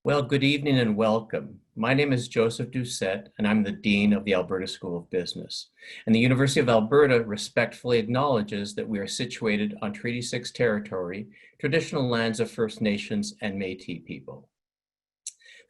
Well, good evening and welcome. My name is Joseph Doucette, and I'm the Dean of the Alberta School of Business. And the University of Alberta respectfully acknowledges that we are situated on Treaty 6 territory, traditional lands of First Nations and Métis people.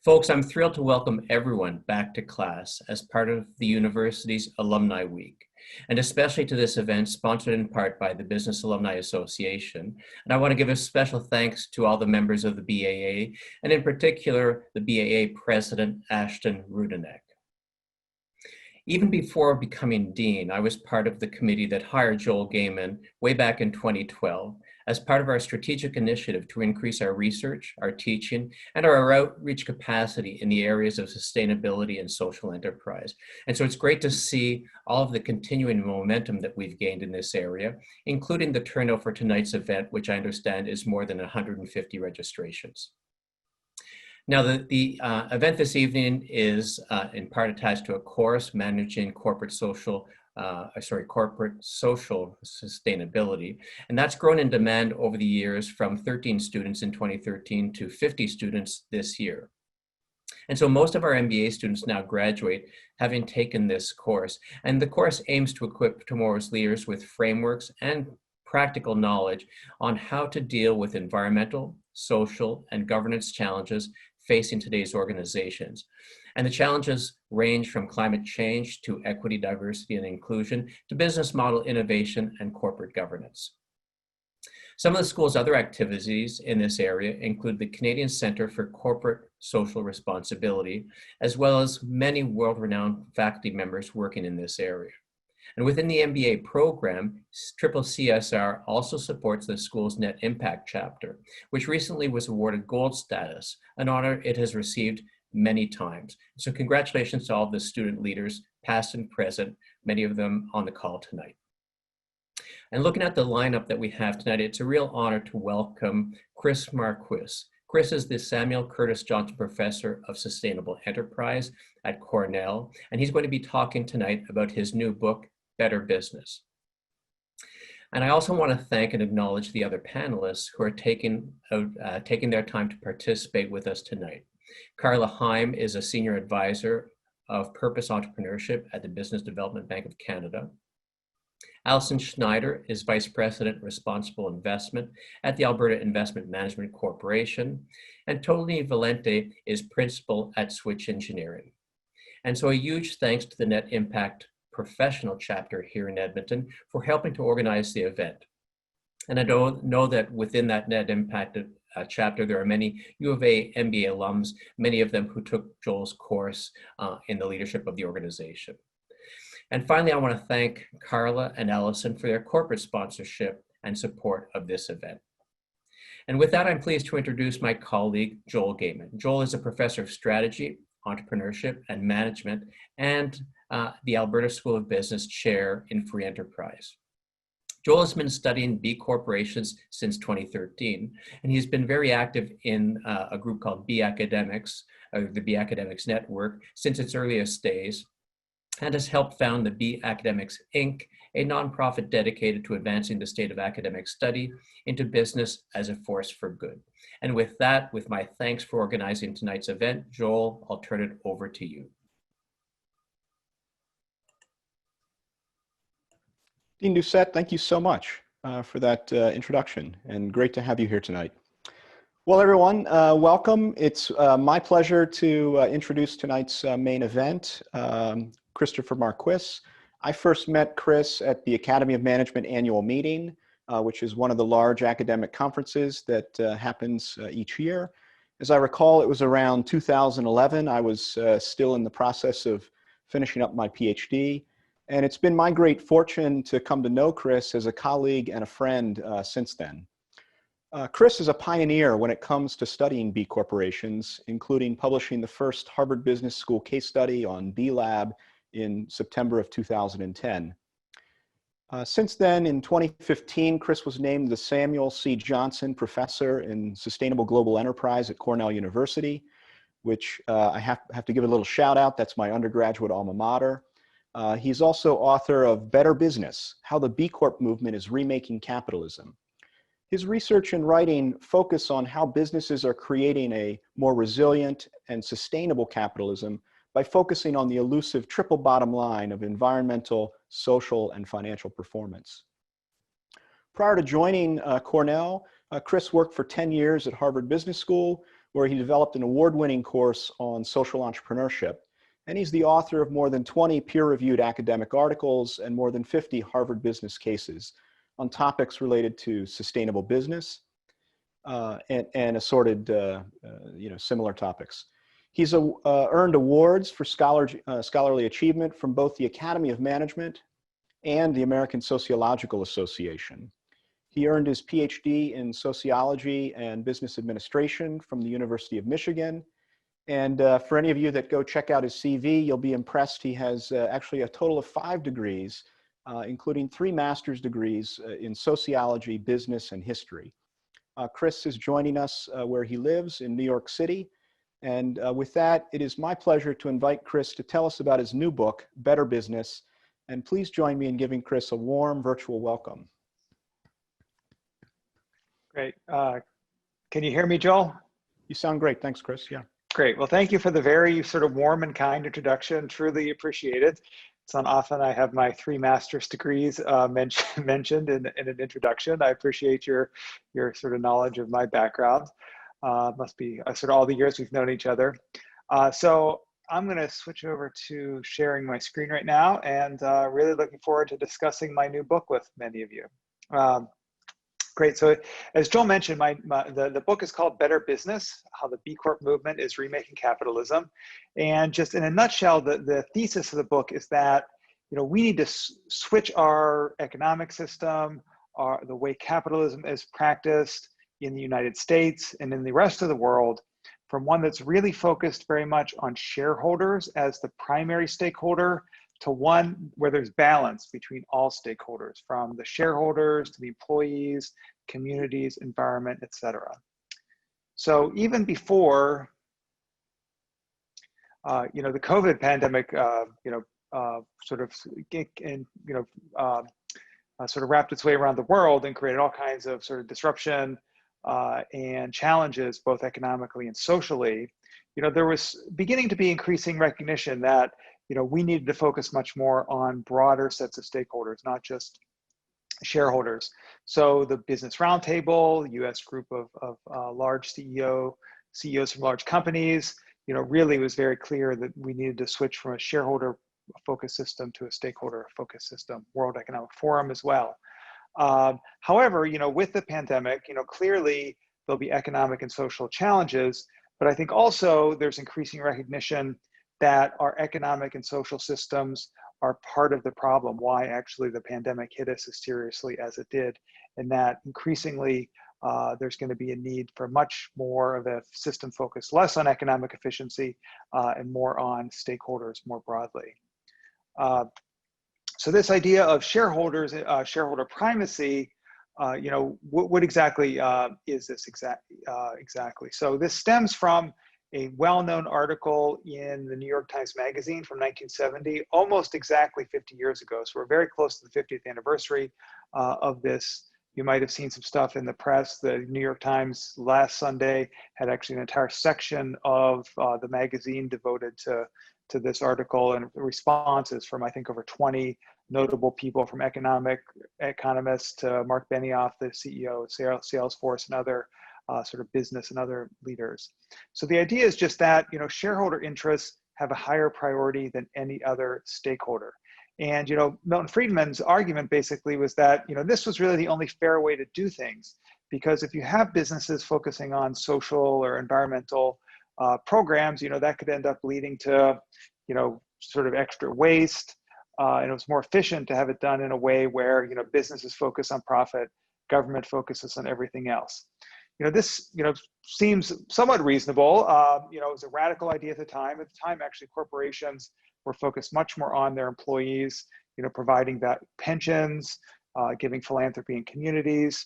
Folks, I'm thrilled to welcome everyone back to class as part of the university's Alumni Week, and especially to this event sponsored in part by the Business Alumni Association. And I want to give a special thanks to all the members of the BAA, and in particular, the BAA President, Ashton Rudenek. Even before becoming dean, I was part of the committee that hired Joel Gehman way back in 2012 as part of our strategic initiative to increase our research, our teaching, and our outreach capacity in the areas of sustainability and social enterprise. And so it's great to see all of the continuing momentum that we've gained in this area, including the turnout for tonight's event, which I understand is more than 150 registrations. Now, the event this evening is in part attached to a course managing corporate social sustainability. And that's grown in demand over the years from 13 students in 2013 to 50 students this year. And so most of our MBA students now graduate having taken this course. And the course aims to equip tomorrow's leaders with frameworks and practical knowledge on how to deal with environmental, social, and governance challenges facing today's organizations. And the challenges range from climate change to equity, diversity, and inclusion to business model innovation and corporate governance. Some of the school's other activities in this area include the Canadian Centre for Corporate Social Responsibility, as well as many world-renowned faculty members working in this area. And within the MBA program, CCCSR also supports the school's Net Impact Chapter, which recently was awarded gold status, an honor it has received many times. So congratulations to all of the student leaders, past and present, many of them on the call tonight. And looking at the lineup that we have tonight, it's a real honor to welcome Chris Marquis. Chris is the Samuel Curtis Johnson Professor of Sustainable Enterprise at Cornell, and he's going to be talking tonight about his new book, Better Business. And I also want to thank and acknowledge the other panelists who are taking their time to participate with us tonight. Carla Heim is a senior advisor of purpose entrepreneurship at the Business Development Bank of Canada. Alison Schneider is vice president responsible investment at the Alberta Investment Management Corporation. And Tony Valente is principal at Switch Engineering. And so a huge thanks to the Net Impact professional chapter here in Edmonton for helping to organize the event. And I know that within that Net Impact chapter, there are many U of A MBA alums, many of them who took Joel's course in the leadership of the organization. And finally, I want to thank Carla and Alison for their corporate sponsorship and support of this event. And with that, I'm pleased to introduce my colleague, Joel Gehman. Joel is a professor of strategy, entrepreneurship, and management, and the Alberta School of Business Chair in Free Enterprise. Joel has been studying B corporations since 2013, and he's been very active in a group called B Academics, the B Academics Network, since its earliest days, and has helped found the B Academics, Inc., a nonprofit dedicated to advancing the state of academic study into business as a force for good. And with that, with my thanks for organizing tonight's event, Joel, I'll turn it over to you. Dean Doucette, thank you so much for that introduction, and great to have you here tonight. Well, everyone, welcome. It's my pleasure to introduce tonight's main event, Christopher Marquis. I first met Chris at the Academy of Management annual meeting, which is one of the large academic conferences that happens each year. As I recall, it was around 2011. I was still in the process of finishing up my PhD. And it's been my great fortune to come to know Chris as a colleague and a friend since then. Chris is a pioneer when it comes to studying B corporations, including publishing the first Harvard Business School case study on B Lab in September of 2010. Since then, in 2015, Chris was named the Samuel C. Johnson Professor in Sustainable Global Enterprise at Cornell University, which I have to give a little shout out. That's my undergraduate alma mater. He's also author of Better Business, How the B Corp Movement is Remaking Capitalism. His research and writing focus on how businesses are creating a more resilient and sustainable capitalism by focusing on the elusive triple bottom line of environmental, social, and financial performance. Prior to joining Cornell, Chris worked for 10 years at Harvard Business School, where he developed an award-winning course on social entrepreneurship. And he's the author of more than 20 peer-reviewed academic articles and more than 50 Harvard business cases on topics related to sustainable business and assorted similar topics. He's earned awards for scholarly achievement from both the Academy of Management and the American Sociological Association. He earned his PhD in sociology and business administration from the University of Michigan. And for any of you that go check out his CV, you'll be impressed. He has actually a total of 5 degrees, including 3 master's degrees in sociology, business, and history. Chris is joining us where he lives in New York City. And with that, it is my pleasure to invite Chris to tell us about his new book, Better Business. And please join me in giving Chris a warm virtual welcome. Great. Can you hear me, Joel? You sound great. Thanks, Chris. Yeah. Great. Well, thank you for the very sort of warm and kind introduction. Truly appreciate it. It's not often I have my 3 master's degrees mentioned in an introduction. I appreciate your sort of knowledge of my background. Must be sort of all the years we've known each other. So I'm going to switch over to sharing my screen right now, and really looking forward to discussing my new book with many of you. Great. So as Joel mentioned, the book is called Better Business, How the B Corp Movement is Remaking Capitalism. And just in a nutshell, the thesis of the book is that, we need to switch our economic system, the way capitalism is practiced in the United States and in the rest of the world, from one that's really focused very much on shareholders as the primary stakeholder to one where there's balance between all stakeholders, from the shareholders to the employees, communities, environment, etc. So even before, the COVID pandemic, sort of wrapped its way around the world and created all kinds of sort of disruption and challenges, both economically and socially, there was beginning to be increasing recognition that we needed to focus much more on broader sets of stakeholders, not just shareholders. So the Business Roundtable, US group of large CEOs from large companies, really was very clear that we needed to switch from a shareholder-focused system to a stakeholder-focused system. World Economic Forum as well. However, with the pandemic, clearly there'll be economic and social challenges, but I think also there's increasing recognition that our economic and social systems are part of the problem, why actually the pandemic hit us as seriously as it did, and that increasingly there's going to be a need for much more of a system focus, less on economic efficiency and more on stakeholders more broadly. So this idea of shareholders, shareholder primacy, what exactly is this exactly? So this stems from a well-known article in the New York Times Magazine from 1970, almost exactly 50 years ago. So we're very close to the 50th anniversary of this. You might have seen some stuff in the press. The New York Times last Sunday had actually an entire section of the magazine devoted to this article, and responses from, I think, over 20 notable people, from economists to Mark Benioff, the CEO of Salesforce, and other sort of business and other leaders. So the idea is just that, shareholder interests have a higher priority than any other stakeholder. And, Milton Friedman's argument basically was that, this was really the only fair way to do things, because if you have businesses focusing on social or environmental programs, that could end up leading to, sort of extra waste. And it was more efficient to have it done in a way where, businesses focus on profit, government focuses on everything else. This, seems somewhat reasonable. It was a radical idea at the time. At the time, actually, corporations were focused much more on their employees, providing that pensions, giving philanthropy in communities.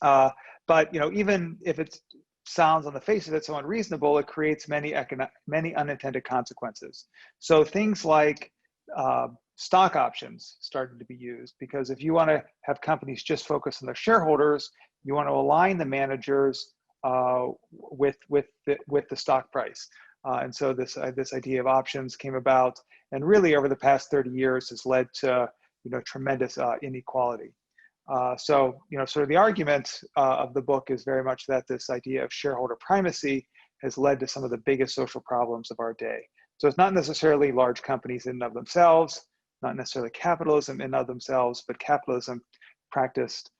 But, even if it sounds on the face of it so unreasonable, it creates many unintended consequences. So things like stock options started to be used, because if you want to have companies just focus on their shareholders, you want to align the managers with the stock price. And so this idea of options came about, and really over the past 30 years has led to tremendous inequality. So sort of the argument of the book is very much that this idea of shareholder primacy has led to some of the biggest social problems of our day. So it's not necessarily large companies in and of themselves, not necessarily capitalism in and of themselves, but capitalism practiced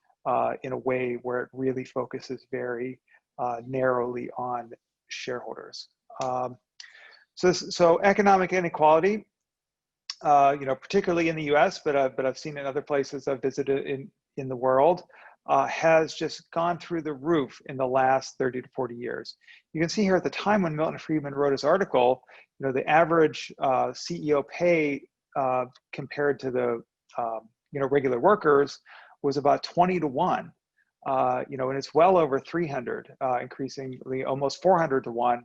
in a way where it really focuses very narrowly on shareholders. So economic inequality, particularly in the U.S., but I've seen in other places I've visited in the world, has just gone through the roof in the last 30 to 40 years. You can see here at the time when Milton Friedman wrote his article, the average CEO pay compared to the regular workers was about 20 to 1. And it's well over 300, increasingly almost 400 to 1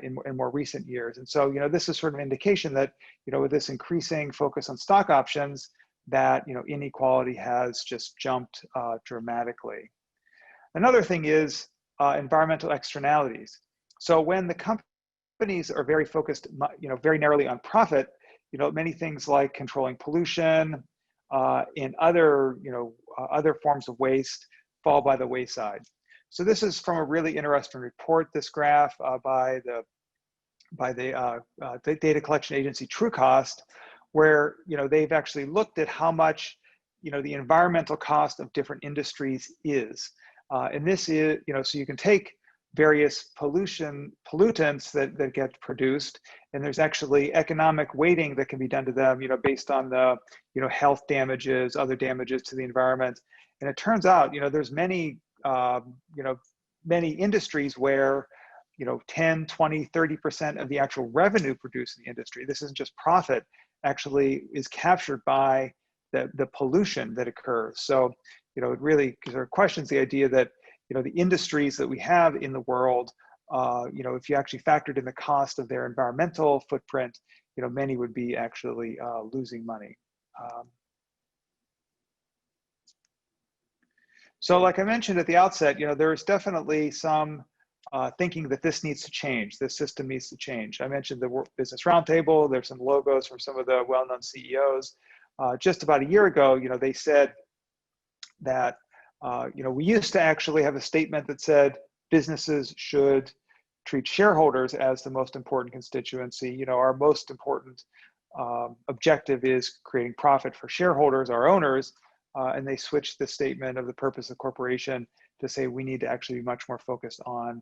in more recent years. And so, this is sort of an indication that, with this increasing focus on stock options, that, inequality has just jumped dramatically. Another thing is environmental externalities. So when the companies are very focused, very narrowly on profit, many things like controlling pollution and other forms of waste fall by the wayside. So this is from a really interesting report, this graph by the data collection agency TrueCost, where they've actually looked at how much the environmental cost of different industries is. And this is, so you can take various pollutants that get produced, and there's actually economic weighting that can be done to them, based on the health damages, other damages to the environment. And it turns out, there's many many industries where 10, 20, 30% of the actual revenue produced in the industry, this isn't just profit, actually is captured by the pollution that occurs. So it really sort of questions the idea that the industries that we have in the world, if you actually factored in the cost of their environmental footprint, many would be actually losing money. So like I mentioned at the outset, there's definitely some thinking that this needs to change, this system needs to change. I mentioned the Business Roundtable, there's some logos from some of the well-known CEOs. Just about a year ago, they said that, we used to actually have a statement that said businesses should treat shareholders as the most important constituency. Our most important objective is creating profit for shareholders, our owners. And they switched the statement of the purpose of corporation to say we need to actually be much more focused on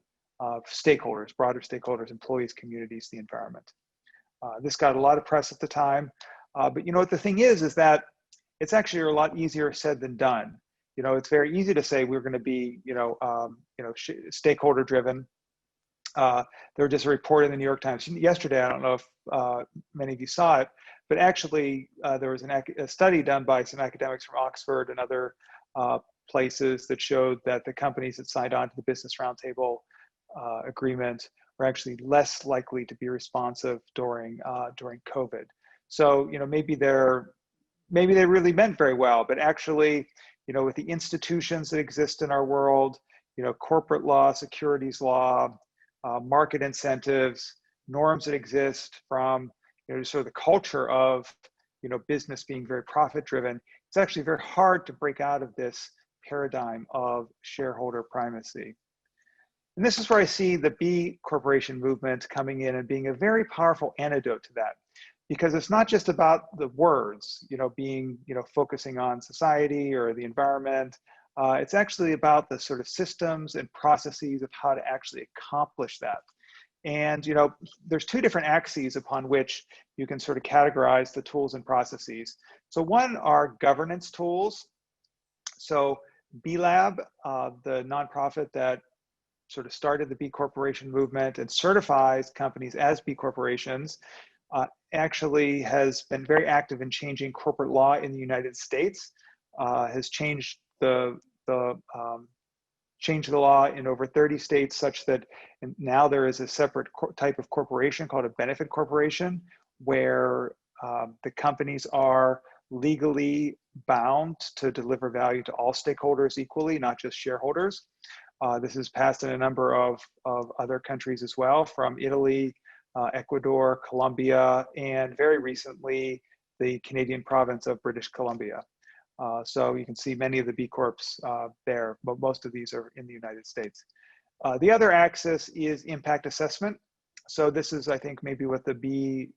stakeholders, broader stakeholders, employees, communities, the environment. This got a lot of press at the time, but what the thing is that it's actually a lot easier said than done. It's very easy to say we're going to be, stakeholder driven. There was just a report in the New York Times yesterday. I don't know if many of you saw it, but actually there was a study done by some academics from Oxford and other places that showed that the companies that signed on to the Business Roundtable agreement were actually less likely to be responsive during COVID. So maybe they really meant very well, but actually with the institutions that exist in our world, corporate law, securities law, market incentives, norms that exist from sort of the culture of business being very profit driven, it's actually very hard to break out of this paradigm of shareholder primacy. And this is where I see the B Corporation movement coming in and being a very powerful antidote to that, because it's not just about the words, being focusing on society or the environment. It's actually about the sort of systems and processes of how to actually accomplish that. And there's two different axes upon which you can sort of categorize the tools and processes. So one are governance tools. So B Lab, the nonprofit that sort of started the B Corporation movement and certifies companies as B Corporations, actually has been very active in changing corporate law in the United States, has changed the law in over 30 states such that now there is a separate type of corporation called a benefit corporation, where The companies are legally bound to deliver value to all stakeholders equally, not just shareholders. This is passed in a number of other countries as well, from Italy, Ecuador, Colombia, and very recently, the Canadian province of British Columbia. So you can see many of the B Corps there, but most of these are in the United States. The other axis is impact assessment. So this is, I think, maybe what the B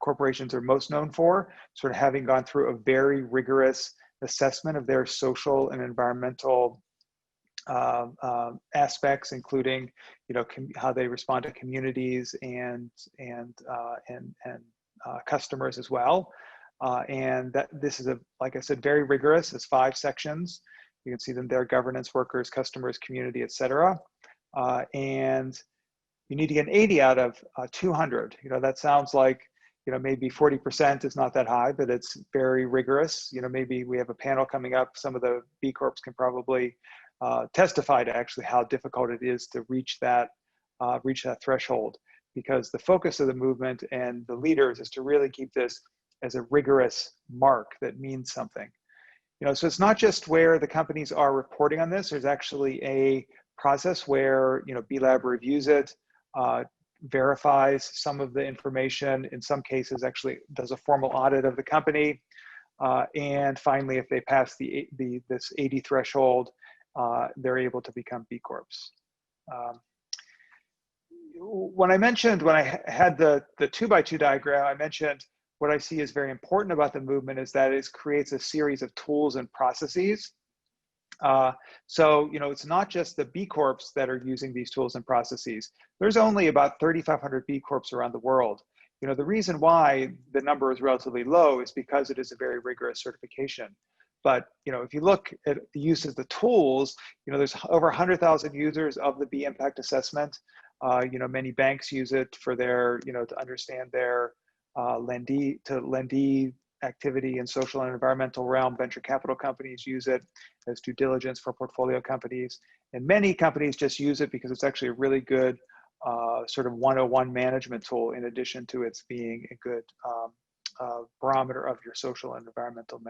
corporations are most known for, sort of having gone through a very rigorous assessment of their social and environmental aspects, including, how they respond to communities and customers as well. And that this is like I said, very rigorous. It's 5 sections. You can see them there: governance, workers, customers, community, etc. And you need to get an 80 out of 200. That sounds like, maybe 40% is not that high, but it's very rigorous. Maybe we have a panel coming up. Some of the B Corps can probably testify to actually how difficult it is to reach that threshold, because the focus of the movement and the leaders is to really keep this as a rigorous mark that means something. So it's not just where the companies are reporting on this. There's actually a process where, B Lab reviews it, verifies some of the information, in some cases actually does a formal audit of the company. And finally, if they pass this 80 threshold, they're able to become B Corps. When I had the 2x2 diagram, I mentioned what I see as very important about the movement is that it creates a series of tools and processes. So, it's not just the B Corps that are using these tools and processes. There's only about 3,500 B Corps around the world. The reason why the number is relatively low is because it is a very rigorous certification. But, if you look at the use of the tools, there's over 100,000 users of the B Impact Assessment. Many banks use it for their, to understand their lendee activity in social and environmental realm. Venture capital companies use it as due diligence for portfolio companies. And many companies just use it because it's actually a really good sort of 101 management tool, in addition to its being a good barometer of your social and environmental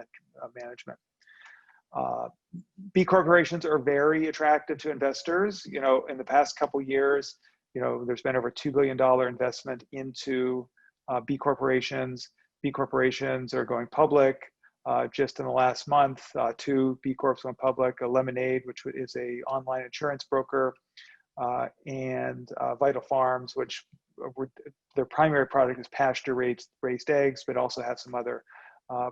management. B corporations are very attractive to investors. In the past couple years, there's been over $2 billion investment into B corporations. B corporations are going public. Just in the last month, 2 B Corps went public: a Lemonade, which is a online insurance broker, and Vital Farms, which their primary product is pasture-raised eggs, but also have some other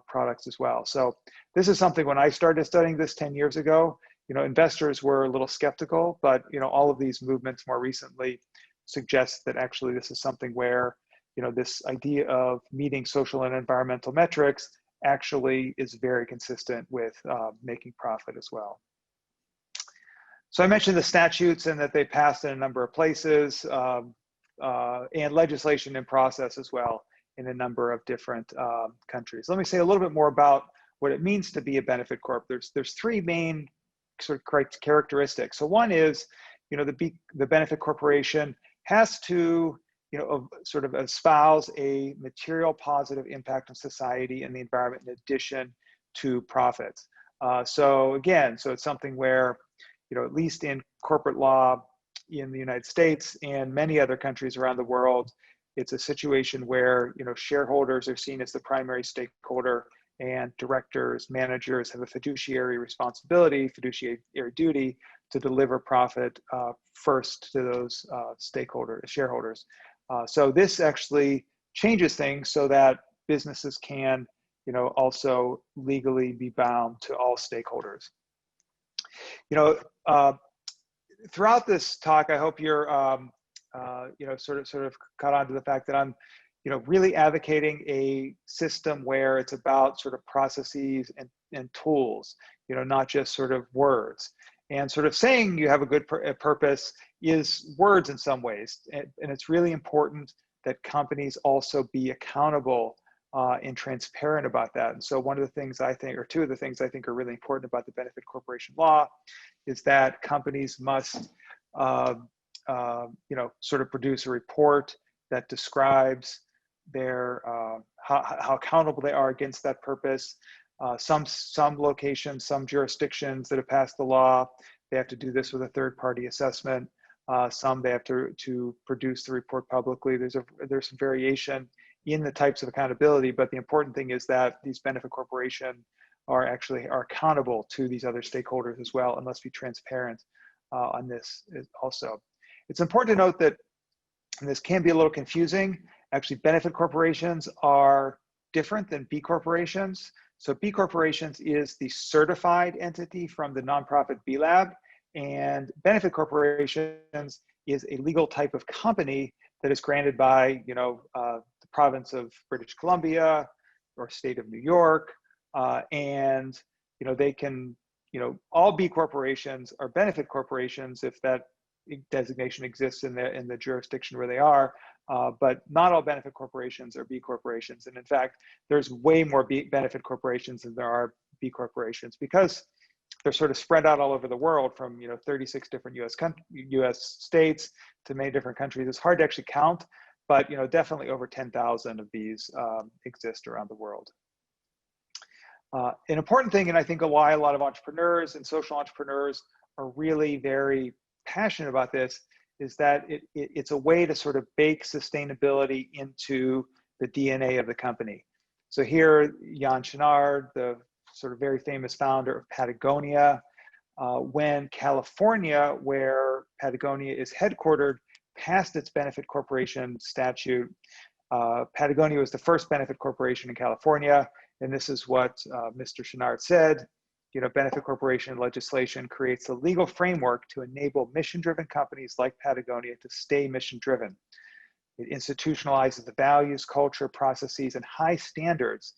products as well. So this is something, when I started studying this 10 years ago, investors were a little skeptical, but all of these movements more recently suggest that actually this is something where this idea of meeting social and environmental metrics actually is very consistent with making profit as well. So I mentioned the statutes and that they passed in a number of places, and legislation in process as well in a number of different countries. Let me say a little bit more about what it means to be a benefit corp. There's 3 main sort of characteristics. So one is, the benefit corporation has to sort of espouse a material positive impact on society and the environment in addition to profits. So it's something where, at least in corporate law in the United States and many other countries around the world, it's a situation where, shareholders are seen as the primary stakeholder, and directors, managers have a fiduciary responsibility, fiduciary duty to deliver profit first to those shareholders. So this actually changes things so that businesses can, also legally be bound to all stakeholders. Throughout this talk, I hope you're, sort of caught on to the fact that I'm, really advocating a system where it's about sort of processes and tools, not just sort of words. And sort of saying you have a good purpose is words in some ways. And it's really important that companies also be accountable and transparent about that. And so one of the things I think, or 2 of the things I think are really important about the benefit corporation law, is that companies must, sort of produce a report that describes how accountable they are against that purpose. Some locations, some jurisdictions that have passed the law, they have to do this with a third-party assessment. Some they have to produce the report publicly. There's some variation in the types of accountability, but the important thing is that these benefit corporations are accountable to these other stakeholders as well, and must be transparent on this also. It's important to note that, and this can be a little confusing, actually benefit corporations are different than B corporations. So B corporations is the certified entity from the nonprofit B Lab, and benefit corporations is a legal type of company that is granted by, the province of British Columbia or state of New York, and they can, all B corporations are benefit corporations if that designation exists in the jurisdiction where they are, but not all benefit corporations are B corporations. And in fact, there's way more benefit corporations than there are B corporations, because they're sort of spread out all over the world from 36 different U.S. states to many different countries. It's hard to actually count, but definitely over 10,000 of these exist around the world. An important thing, and I think why a lot of entrepreneurs and social entrepreneurs are really very passionate about this, is that it's a way to sort of bake sustainability into the DNA of the company. So here, Jan Schneider, the sort of very famous founder of Patagonia, when California, where Patagonia is headquartered, passed its benefit corporation statute, Patagonia was the first benefit corporation in California, and this is what Mr. Schneider said. Benefit corporation legislation creates a legal framework to enable mission-driven companies like Patagonia to stay mission-driven. It institutionalizes the values, culture, processes, and high standards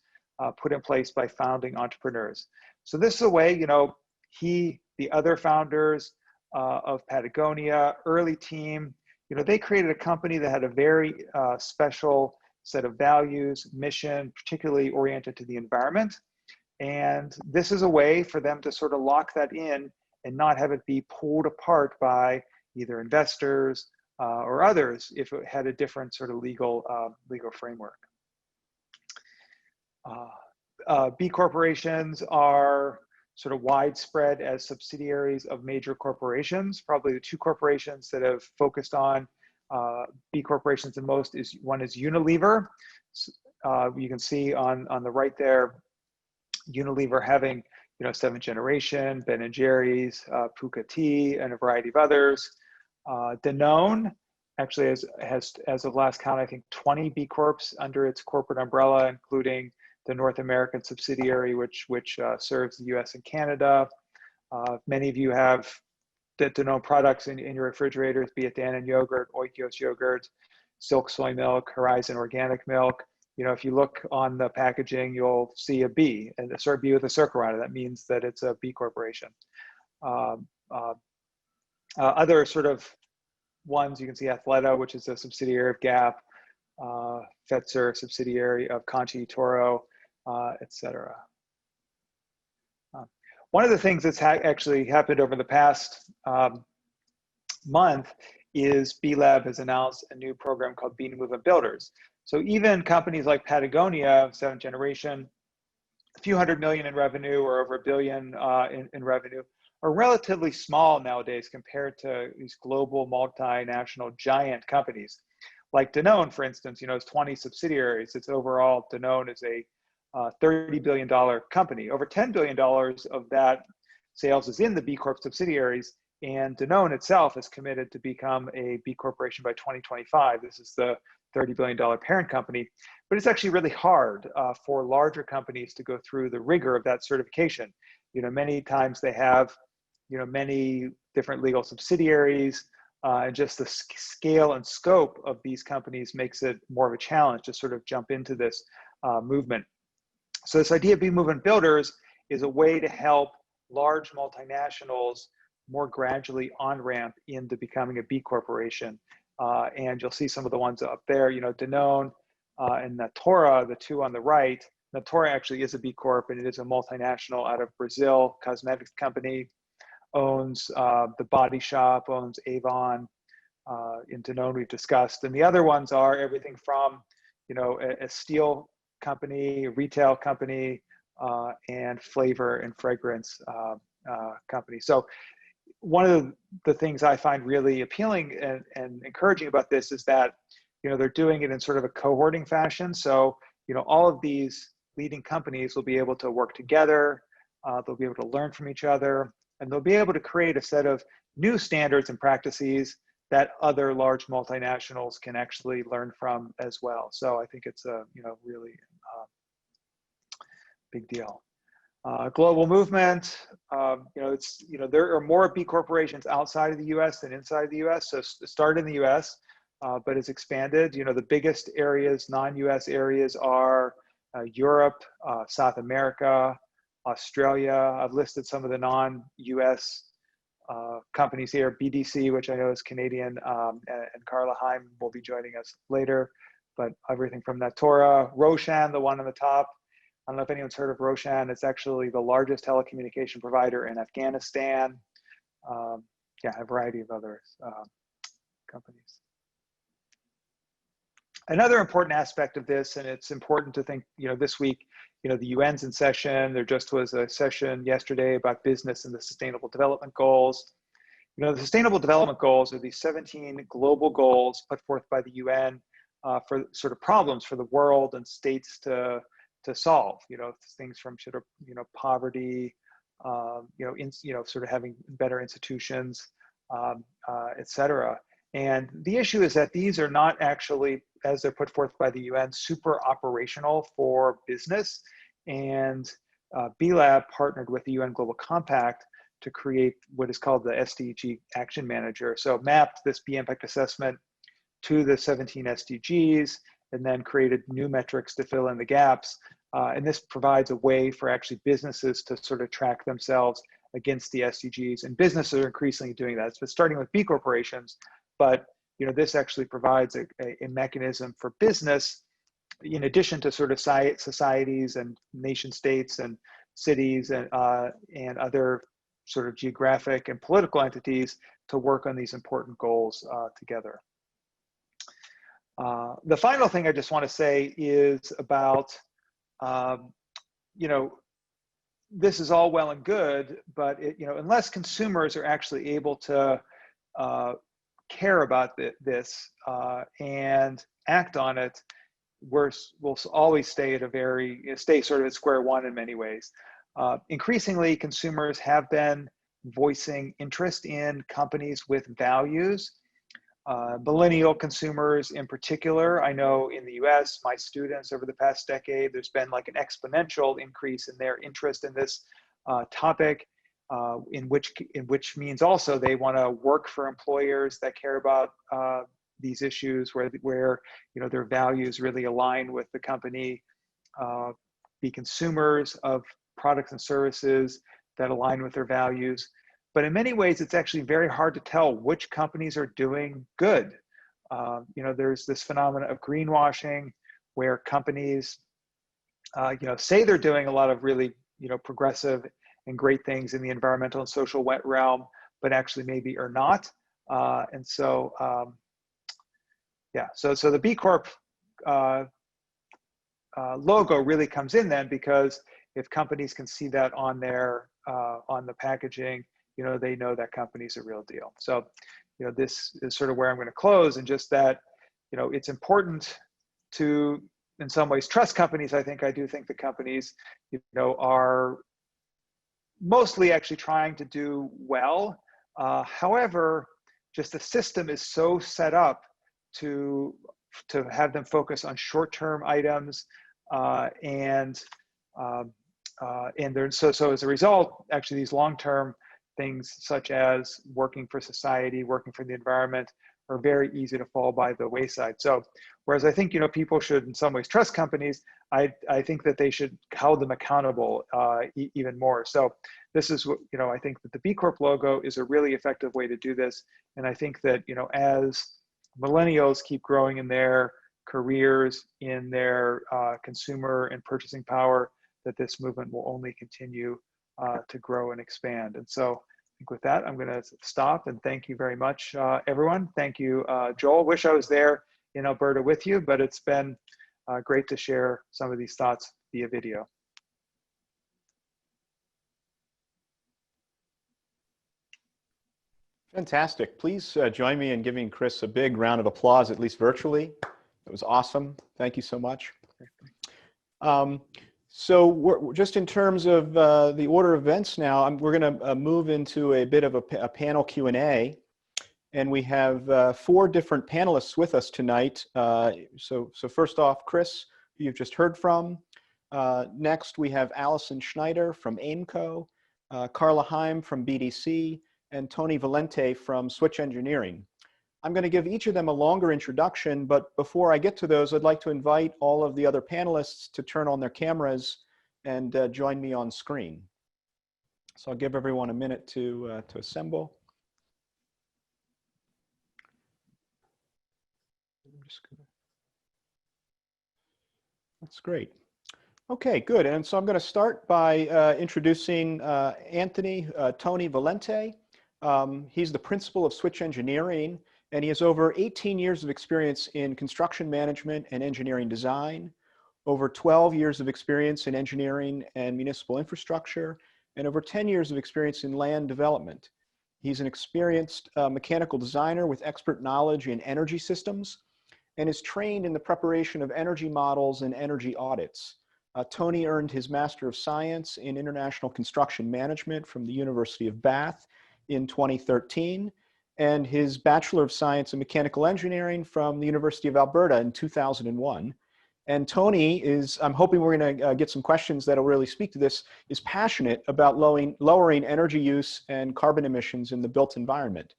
put in place by founding entrepreneurs. So this is a way, the other founders of Patagonia, early team, they created a company that had a very special set of values, mission, particularly oriented to the environment. And this is a way for them to sort of lock that in and not have it be pulled apart by either investors or others if it had a different sort of legal framework. B corporations are sort of widespread as subsidiaries of major corporations. Probably the two corporations that have focused on B corporations the most one is Unilever. You can see on the right there, Unilever having, Seventh Generation, Ben & Jerry's, Puka Tea, and a variety of others. Danone actually has, as of last count, I think 20 B Corps under its corporate umbrella, including the North American subsidiary, which serves the US and Canada. Many of you have the Danone products in your refrigerators, be it Dannon yogurt, Oikos yogurt, Silk soy milk, Horizon organic milk. If you look on the packaging, you'll see a B, and a B with a circle around it. That means that it's a B corporation. Other sort of ones, you can see Athleta, which is a subsidiary of Gap, Fetzer, subsidiary of Conchi Toro, etc. One of the things that's actually happened over the past month is B Lab has announced a new program called B Movement Builders. So even companies like Patagonia, Seventh Generation, a few $100 million in revenue or over $1 billion in revenue, are relatively small nowadays compared to these global multinational giant companies. Like Danone, for instance, has 20 subsidiaries. It's overall, Danone is a $30 billion company. Over $10 billion of that sales is in the B Corp subsidiaries, and Danone itself is committed to become a B Corporation by 2025. This is the $30 billion parent company, but it's actually really hard for larger companies to go through the rigor of that certification. Many times they have, many different legal subsidiaries, and just the scale and scope of these companies makes it more of a challenge to sort of jump into this movement. So this idea of B Movement Builders is a way to help large multinationals more gradually on-ramp into becoming a B Corporation. And you'll see some of the ones up there, Danone and Natura, the two on the right. Natura actually is a B Corp, and it is a multinational out of Brazil, cosmetics company, owns the Body Shop, owns Avon. In Danone we've discussed. And the other ones are everything from, you know, a steel company, a retail company, and flavor and fragrance company. So one of the things I find really appealing and encouraging about this is that, you know, they're doing it in sort of a cohorting fashion. So, you know, all of these leading companies will be able to work together, they'll be able to learn from each other, and they'll be able to create a set of new standards and practices that other large multinationals can actually learn from as well. So I think it's a, you know, really big deal. Global movement, you know, it's, you know, there are more B corporations outside of the US than inside the US. So it started in the US, but it's expanded. You know, the biggest areas, non-US areas are Europe, South America, Australia. I've listed some of the non-US companies here, BDC, which I know is Canadian, and Carla Heim will be joining us later, but everything from Natura, Roshan, the one on the top. I don't know if anyone's heard of Roshan. It's actually the largest telecommunication provider in Afghanistan. Yeah, a variety of other companies. Another important aspect of this, and it's important to think, you know, this week, you know, the UN's in session. There just was a session yesterday about business and the Sustainable Development Goals. You know, the Sustainable Development Goals are these 17 global goals put forth by the UN for sort of problems for the world and states to solve. You know, things from sort of, you know, poverty, you know, sort of having better institutions, et cetera. And the issue is that these are not actually, as they're put forth by the UN, super operational for business. And B Lab partnered with the UN Global Compact to create what is called the SDG Action Manager. So mapped this B impact assessment to the 17 SDGs and then created new metrics to fill in the gaps. And this provides a way for actually businesses to sort of track themselves against the SDGs. And businesses are increasingly doing that. It's starting with B corporations, but you know, this actually provides a mechanism for business, in addition to sort of societies and nation states and cities and other sort of geographic and political entities to work on these important goals together. The final thing I just want to say is about, you know, this is all well and good, but you know, unless consumers are actually able to care about this and act on it, we'll always stay at stay sort of at square one in many ways. Increasingly, consumers have been voicing interest in companies with values. Millennial consumers in particular, I know in the US, my students over the past decade, there's been like an exponential increase in their interest in this topic, in which means also they want to work for employers that care about these issues, where you know, their values really align with the company, be consumers of products and services that align with their values. But in many ways, it's actually very hard to tell which companies are doing good. You know, there's this phenomena of greenwashing, where companies, you know, say they're doing a lot of really, you know, progressive and great things in the environmental and social realm, but actually maybe are not. And so, yeah, so the B Corp logo really comes in then, because if companies can see that on their on the packaging, you know, they know that company's a real deal. So, you know, this is sort of where I'm going to close, and just that, you know, it's important to, in some ways, trust companies. I do think the companies, you know, are mostly actually trying to do well. However, just the system is so set up to have them focus on short-term items, and they're so as a result, actually these long-term things such as working for society, working for the environment, are very easy to fall by the wayside. So whereas I think, you know, people should in some ways trust companies, I think that they should hold them accountable even more. So this is what, you know, I think that the B Corp logo is a really effective way to do this. And I think that, you know, as millennials keep growing in their careers, in their consumer and purchasing power, that this movement will only continue to grow and expand. And so I think with that, I'm going to stop and thank you very much, everyone. Thank you, Joel. Wish I was there in Alberta with you, but it's been great to share some of these thoughts via video. Fantastic. Please join me in giving Chris a big round of applause, at least virtually. It was awesome. Thank you so much. So just in terms of the order of events now, we're going to move into a bit of a panel Q&A. And we have 4 different panelists with us tonight. So first off, Chris, who you've just heard from. Next, we have Alison Schneider from AIMCO, Carla Heim from BDC, and Tony Valente from Switch Engineering. I'm going to give each of them a longer introduction, but before I get to those, I'd like to invite all of the other panelists to turn on their cameras and join me on screen. So I'll give everyone a minute to assemble. That's great. Okay, good. And so I'm going to start by introducing Tony Valente. He's the principal of Switch Engineering, and he has over 18 years of experience in construction management and engineering design, over 12 years of experience in engineering and municipal infrastructure, and over 10 years of experience in land development. He's an experienced mechanical designer with expert knowledge in energy systems and is trained in the preparation of energy models and energy audits. Tony earned his Master of Science in International Construction Management from the University of Bath in 2013, and his Bachelor of Science in Mechanical Engineering from the University of Alberta in 2001. And Tony is, I'm hoping we're going to get some questions that'll really speak to this, is passionate about lowering energy use and carbon emissions in the built environment.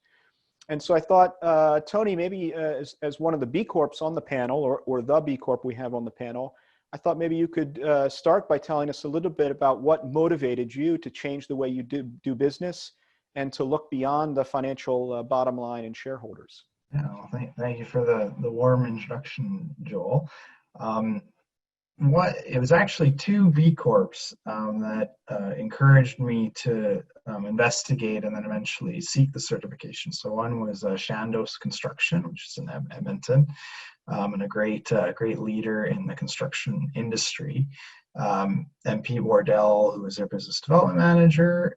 And so I thought, Tony, maybe as one of the B Corps on the panel, or the B Corp we have on the panel, I thought maybe you could start by telling us a little bit about what motivated you to change the way you do business and to look beyond the financial bottom line and shareholders. Yeah, well, thank you for the warm introduction, Joel. It was actually 2 B Corps that encouraged me to investigate and then eventually seek the certification. So one was Shandos Construction, which is in Edmonton, and a great leader in the construction industry. And Pete Wardell, who was their business development manager,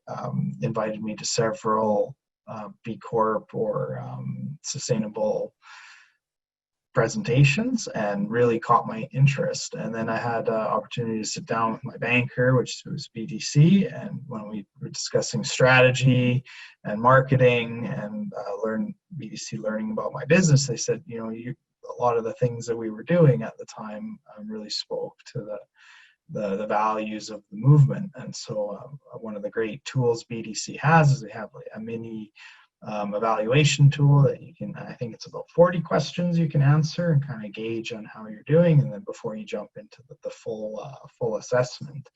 invited me to several B Corp or sustainable presentations and really caught my interest. And then I had opportunity to sit down with my banker, which was BDC, and when we were discussing strategy and marketing and BDC learning about my business, they said, you know, a lot of the things that we were doing at the time really spoke to the values of the movement. And so one of the great tools BDC has is they have like a mini evaluation tool that you can, I think it's about 40 questions you can answer and kind of gauge on how you're doing, and then before you jump into the full assessment.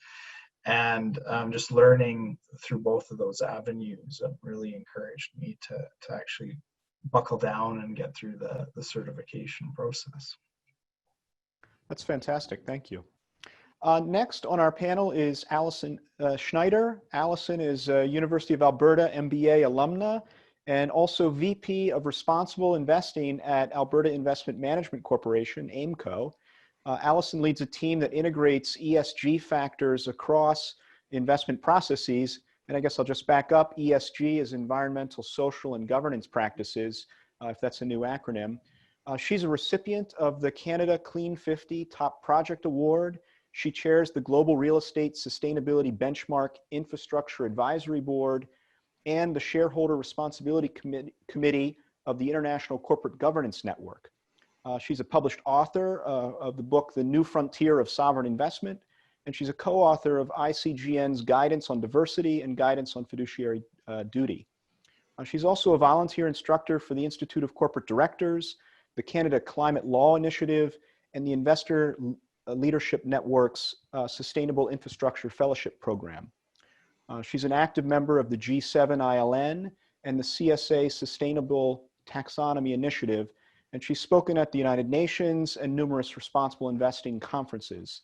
And just learning through both of those avenues really encouraged me to actually buckle down and get through the certification process. That's fantastic. Thank you. Next on our panel is Alison Schneider. Alison is a University of Alberta MBA alumna and also VP of Responsible Investing at Alberta Investment Management Corporation, AIMCO. Alison leads a team that integrates ESG factors across investment processes. And I guess I'll just back up. ESG is environmental, social, and governance practices, if that's a new acronym. She's a recipient of the Canada Clean 50 Top Project Award. She chairs the Global Real Estate Sustainability Benchmark Infrastructure Advisory Board and the Shareholder Responsibility Committee of the International Corporate Governance Network. She's a published author of the book, The New Frontier of Sovereign Investment, and she's a co-author of ICGN's Guidance on Diversity and Guidance on Fiduciary Duty. She's also a volunteer instructor for the Institute of Corporate Directors, the Canada Climate Law Initiative, and the Investor Leadership Network's Sustainable Infrastructure Fellowship Program. She's an active member of the G7 ILN and the CSA Sustainable Taxonomy Initiative, and she's spoken at the United Nations and numerous responsible investing conferences.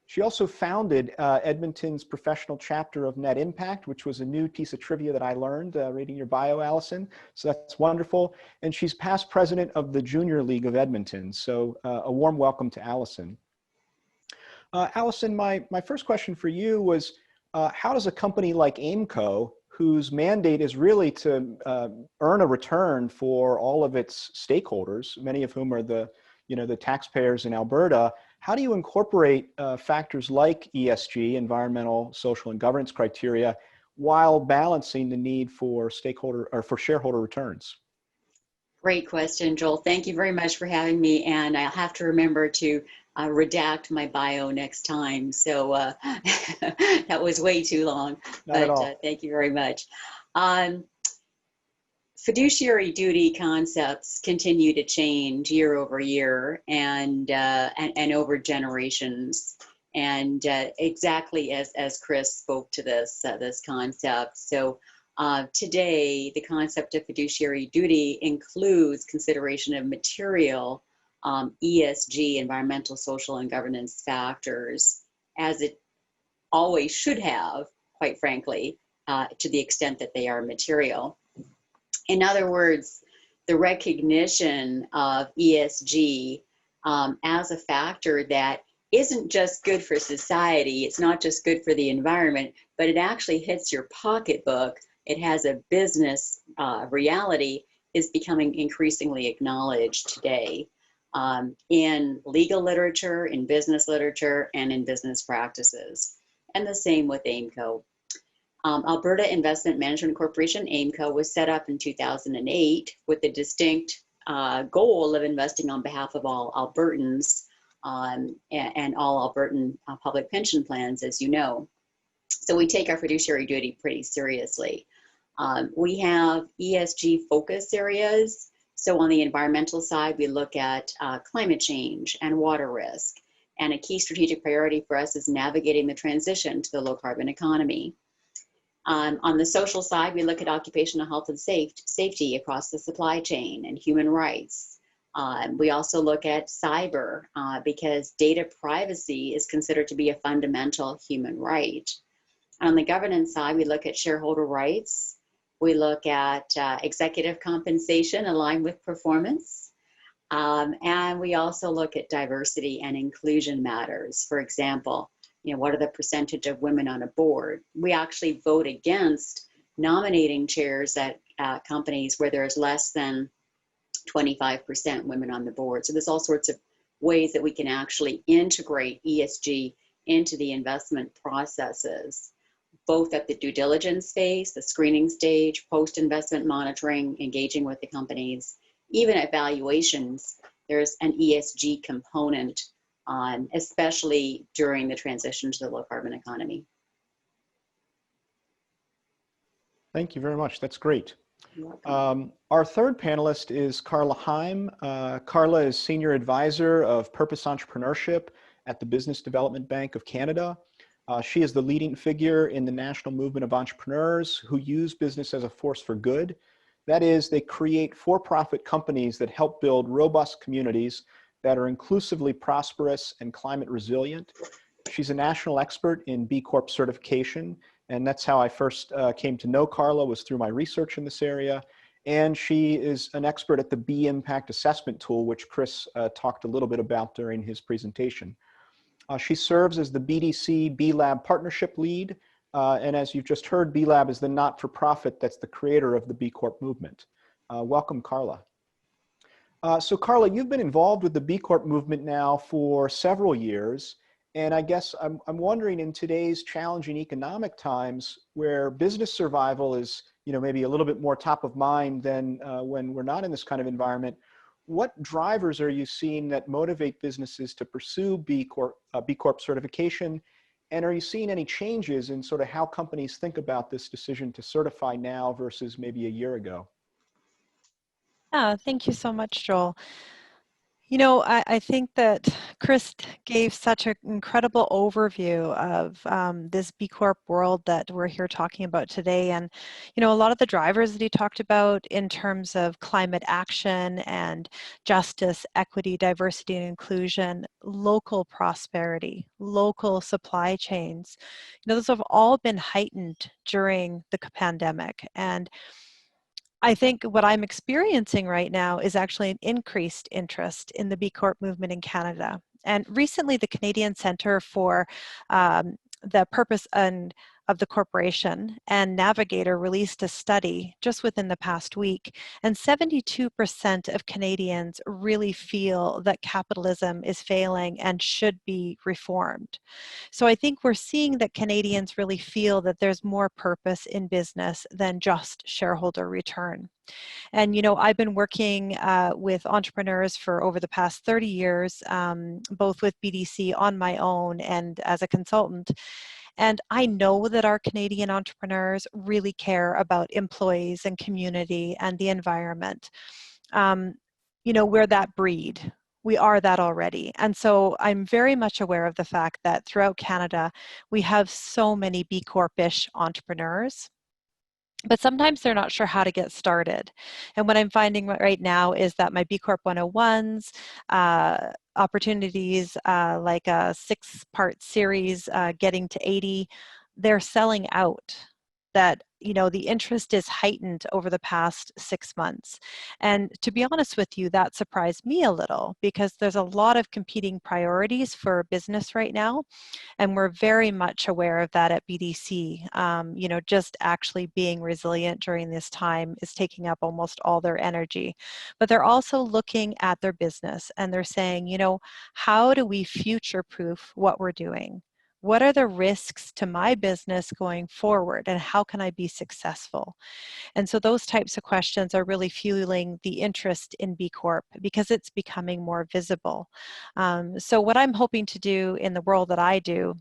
She also founded Edmonton's professional chapter of Net Impact, which was a new piece of trivia that I learned reading your bio, Alison. So that's wonderful. And she's past president of the Junior League of Edmonton. So a warm welcome to Alison. Alison, my first question for you was, how does a company like AIMCO, whose mandate is really to earn a return for all of its stakeholders, many of whom are the taxpayers in Alberta, how do you incorporate factors like ESG, environmental, social, and governance criteria, while balancing the need for shareholder returns? Great question, Joel. Thank you very much for having me. And I'll have to remember to redact my bio next time. So that was way too long. Not at all. Thank you very much. Fiduciary duty concepts continue to change year over year and over generations. And exactly as Chris spoke to this concept. So today, the concept of fiduciary duty includes consideration of material ESG, environmental, social, and governance factors, as it always should have, quite frankly, to the extent that they are material. In other words, the recognition of ESG as a factor that isn't just good for society, it's not just good for the environment, but it actually hits your pocketbook. It has a business reality, is becoming increasingly acknowledged today in legal literature, in business literature, and in business practices. And the same with AIMCO. Alberta Investment Management Corporation, AIMCO, was set up in 2008 with the distinct goal of investing on behalf of all Albertans and all Albertan public pension plans, as you know. So we take our fiduciary duty pretty seriously. We have ESG focus areas. So on the environmental side, we look at climate change and water risk. And a key strategic priority for us is navigating the transition to the low carbon economy. On the social side, we look at occupational health and safety across the supply chain and human rights. We also look at cyber because data privacy is considered to be a fundamental human right. On the governance side, we look at shareholder rights. We look at executive compensation aligned with performance. And we also look at diversity and inclusion matters. For example, what are the percentage of women on a board? We actually vote against nominating chairs at companies where there's less than 25% women on the board. So there's all sorts of ways that we can actually integrate ESG into the investment processes, both at the due diligence phase, the screening stage, post-investment monitoring, engaging with the companies, even at valuations, there's an ESG component, especially during the transition to the low carbon economy. Thank you very much. That's great. Our third panelist is Carla Heim. Carla is Senior Advisor of Purpose Entrepreneurship at the Business Development Bank of Canada. She is the leading figure in the national movement of entrepreneurs who use business as a force for good. That is, they create for-profit companies that help build robust communities that are inclusively prosperous and climate resilient. She's a national expert in B Corp certification, and that's how I first came to know Carla, was through my research in this area. And she is an expert at the B Impact Assessment tool, which Chris talked a little bit about during his presentation. She serves as the BDC B Lab Partnership Lead, and as you've just heard, B Lab is the not-for-profit that's the creator of the B Corp movement. Welcome, Carla. So Carla, you've been involved with the B Corp movement now for several years, and I guess I'm wondering, in today's challenging economic times where business survival is maybe a little bit more top of mind than when we're not in this kind of environment, what drivers are you seeing that motivate businesses to pursue B Corp certification? And are you seeing any changes in sort of how companies think about this decision to certify now versus maybe a year ago? Yeah, thank you so much, Joel. I think that Chris gave such an incredible overview of this B Corp world that we're here talking about today. And, a lot of the drivers that he talked about in terms of climate action and justice, equity, diversity, and inclusion, local prosperity, local supply chains, those have all been heightened during the pandemic. And I think what I'm experiencing right now is actually an increased interest in the B Corp movement in Canada. And recently, the Canadian Centre for the Purpose of the Corporation and Navigator released a study just within the past week, and 72% of Canadians really feel that capitalism is failing and should be reformed. So I think we're seeing that Canadians really feel that there's more purpose in business than just shareholder return. And, you know, I've been working with entrepreneurs for over the past 30 years, both with BDC on my own and as a consultant. And I know that our Canadian entrepreneurs really care about employees and community and the environment. You know, we're that breed. We are that already. And so I'm very much aware of the fact that throughout Canada, we have so many B Corp-ish entrepreneurs, but sometimes they're not sure how to get started. And what I'm finding right now is that my B Corp 101s, opportunities like a 6-part series, Getting to 80, they're selling out. That, you know, the interest is heightened over the past 6 months. And to be honest with you, that surprised me a little because there's a lot of competing priorities for business right now. And we're very much aware of that at BDC. You know, just actually being resilient during this time is taking up almost all their energy. But they're also looking at their business and they're saying, you know, how do we future-proof what we're doing? What are the risks to my business going forward and how can I be successful? And so those types of questions are really fueling the interest in B Corp because it's becoming more visible. So what I'm hoping to do in the world that I do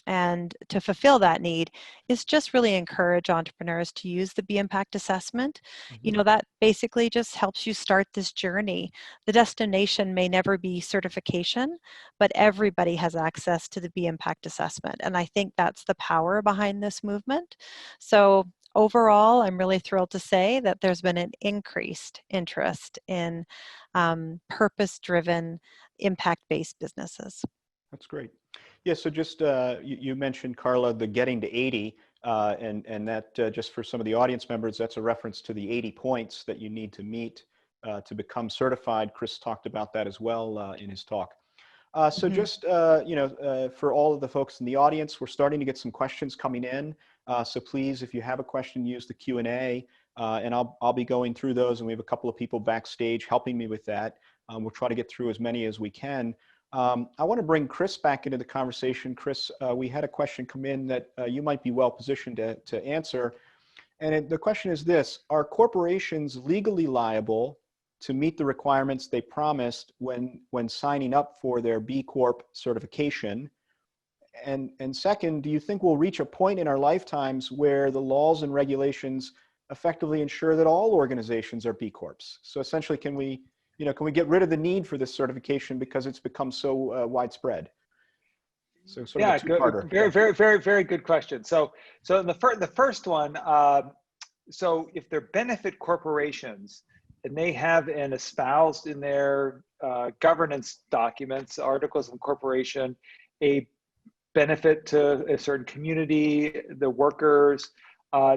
and to fulfill that need is just really encourage entrepreneurs to use the B Impact Assessment. You know, that basically just helps you start this journey. The destination may never be certification, but everybody has access to the B Impact Assessment. And I think that's the power behind this movement. So overall, I'm really thrilled to say that there's been an increased interest in purpose-driven, impact-based businesses. That's great. Yeah, so just you mentioned, Carla, the getting to 80, and that just for some of the audience members, that's a reference to the 80 points that you need to meet to become certified. Chris talked about that as well in his talk. So just, you know, for all of the folks in the audience, we're starting to get some questions coming in. So please, if you have a question, use the Q&A, and I'll be going through those, and we have a couple of people backstage helping me with that. We'll try to get through as many as we can. I want to bring Chris back into the conversation. Chris, we had a question come in that you might be well positioned to answer. And the question is this: are corporations legally liable to meet the requirements they promised when signing up for their B Corp certification? And second, do you think we'll reach a point in our lifetimes where the laws and regulations effectively ensure that all organizations are B Corps? So essentially, can we get rid of the need for this certification because it's become so widespread? So sort of a two-parter. Very good question. So the first one, so if they're benefit corporations and they have and espoused in their governance documents, articles of incorporation, a benefit to a certain community, the workers,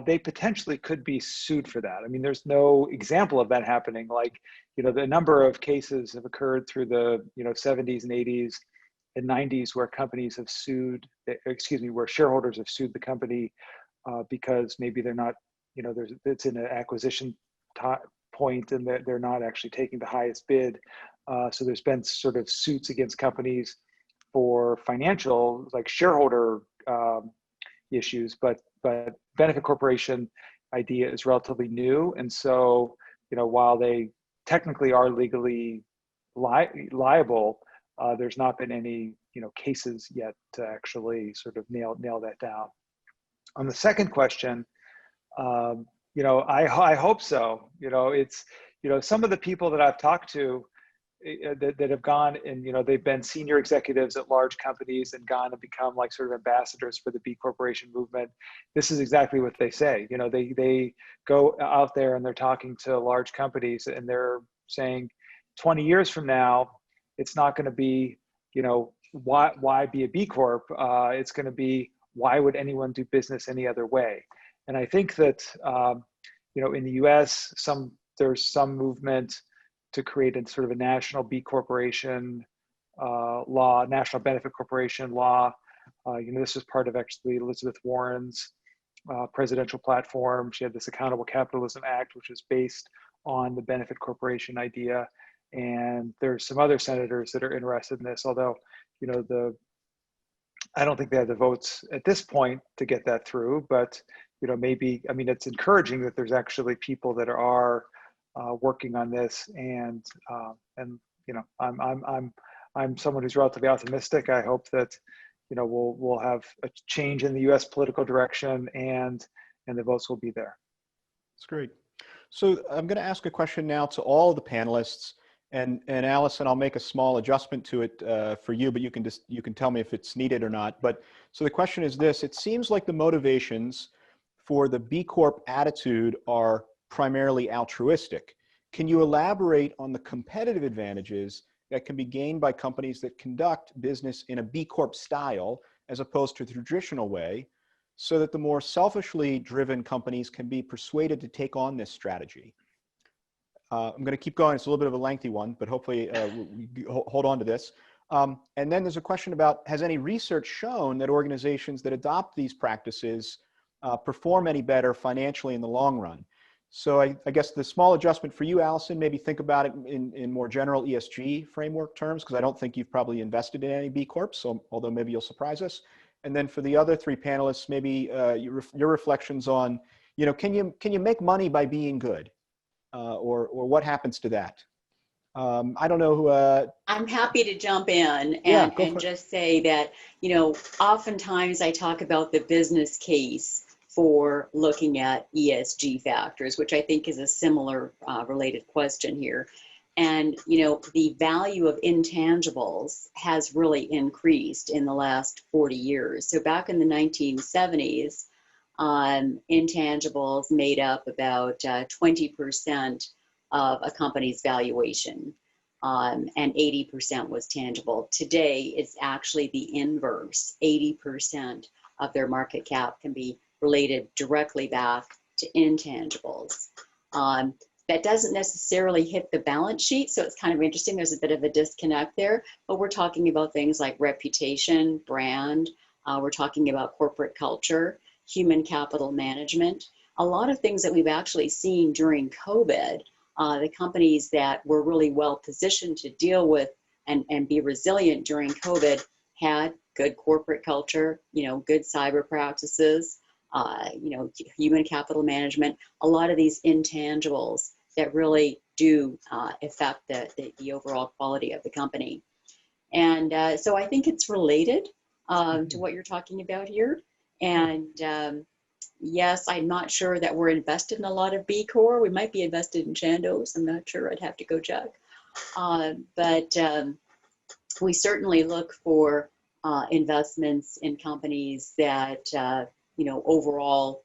they potentially could be sued for that. I mean, there's no example of that happening. Like, you know, the number of cases have occurred through the, you know, 70s and 80s and 90s where companies have sued, where shareholders have sued the company because maybe they're not, you know, it's in an acquisition point and they're not actually taking the highest bid. So there's been sort of suits against companies for financial, like shareholder issues, but benefit corporation idea is relatively new. And so, you know, while they technically are legally liable, there's not been any, you know, cases yet to actually sort of nail that down. On the second question, you know, I hope so. You know, it's, you know, some of the people that I've talked to that have gone and, you know, they've been senior executives at large companies and gone and become like sort of ambassadors for the B Corporation movement. This is exactly what they say. You know, they go out there and they're talking to large companies and they're saying 20 years from now, it's not going to be, you know, why be a B Corp? It's going to be, why would anyone do business any other way? And I think that, you know, in the US, there's some movement to create a sort of a national B Corporation law, National Benefit Corporation law. This is part of actually Elizabeth Warren's presidential platform. She had this Accountable Capitalism Act, which is based on the benefit corporation idea. And there's some other senators that are interested in this, although, I don't think they have the votes at this point to get that through, but, maybe, it's encouraging that there's actually people that are working on this, and I'm someone who's relatively optimistic. I hope that, we'll have a change in the U.S. political direction, and the votes will be there. That's great. So I'm going to ask a question now to all of the panelists, and Alison, I'll make a small adjustment to it for you, but you can tell me if it's needed or not. But so the question is this: it seems like the motivations for the B Corp attitude are primarily altruistic. Can you elaborate on the competitive advantages that can be gained by companies that conduct business in a B Corp style as opposed to the traditional way, so that the more selfishly driven companies can be persuaded to take on this strategy? I'm going to keep going. It's a little bit of a lengthy one, but hopefully we hold on to this. And then there's a question about, has any research shown that organizations that adopt these practices perform any better financially in the long run? So I guess the small adjustment for you, Alison, maybe think about it in more general ESG framework terms, because I don't think you've probably invested in any B Corps, so although maybe you'll surprise us. And then for the other three panelists, maybe your reflections on, can you make money by being good, or what happens to that? I don't know who. I'm happy to jump in and just say that, oftentimes I talk about the business case for looking at ESG factors, which I think is a similar related question here. And, the value of intangibles has really increased in the last 40 years. So back in the 1970s, intangibles made up about 20% of a company's valuation, and 80% was tangible. Today, it's actually the inverse. 80% of their market cap can be related directly back to intangibles. That doesn't necessarily hit the balance sheet, so it's kind of interesting. There's a bit of a disconnect there, but we're talking about things like reputation, brand. We're talking about corporate culture, human capital management, a lot of things that we've actually seen during COVID. The companies that were really well positioned to deal with and be resilient during COVID had good corporate culture, good cyber practices, human capital management, a lot of these intangibles that really do affect the overall quality of the company. And so I think it's related to what you're talking about here. And yes, I'm not sure that we're invested in a lot of B Corp. We might be invested in Chandos. I'm not sure. I'd have to go check. But we certainly look for investments in companies that overall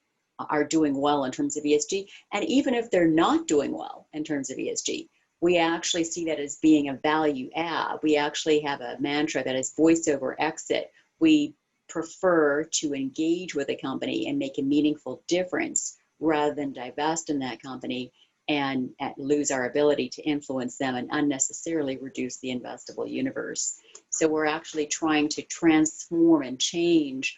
are doing well in terms of ESG. And even if they're not doing well in terms of ESG, we actually see that as being a value add. We actually have a mantra that is voice over exit. We prefer to engage with a company and make a meaningful difference rather than divest in that company and lose our ability to influence them and unnecessarily reduce the investable universe. So we're actually trying to transform and change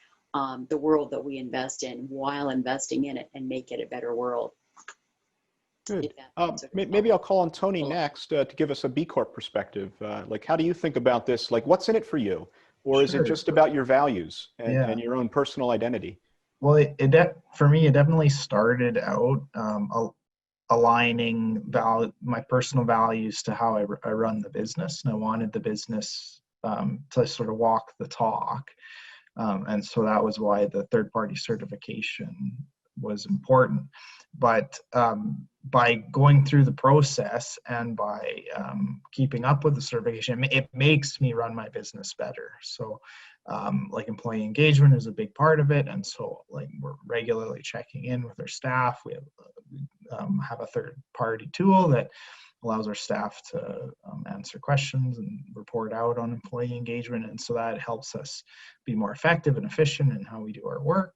the world that we invest in while investing in it and make it a better world. Good. Maybe I'll call on Tony next to give us a B Corp perspective. Like, how do you think about this? Like, what's in it for you? Or is it just about your values and your own personal identity? Well, for me, it definitely started out aligning my personal values to how I run the business. And I wanted the business to sort of walk the talk. And so that was why the third-party certification was important. But by going through the process and by keeping up with the certification, it makes me run my business better. So like employee engagement is a big part of it. And so like we're regularly checking in with our staff. We have a third-party tool that allows our staff to answer questions and report out on employee engagement. And so that helps us be more effective and efficient in how we do our work,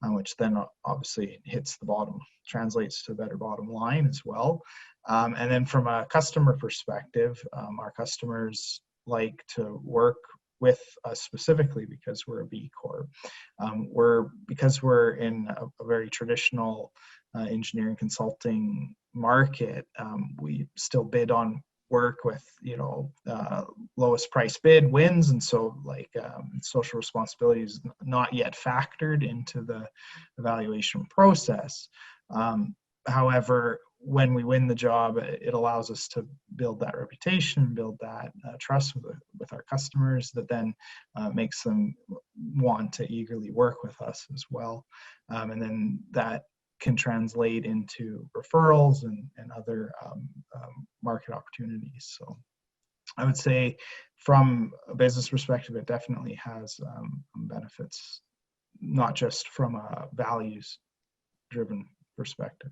which then obviously hits the bottom, translates to a better bottom line as well. And then from a customer perspective, our customers like to work with us specifically because we're a B Corp. Because we're in a very traditional engineering consulting market, we still bid on work with, lowest price bid wins, and so social responsibility is not yet factored into the evaluation process. However, when we win the job, it allows us to build that reputation, build that trust with our customers, that then makes them want to eagerly work with us as well. And then that can translate into referrals and other market opportunities. So I would say from a business perspective, it definitely has benefits, not just from a values-driven perspective.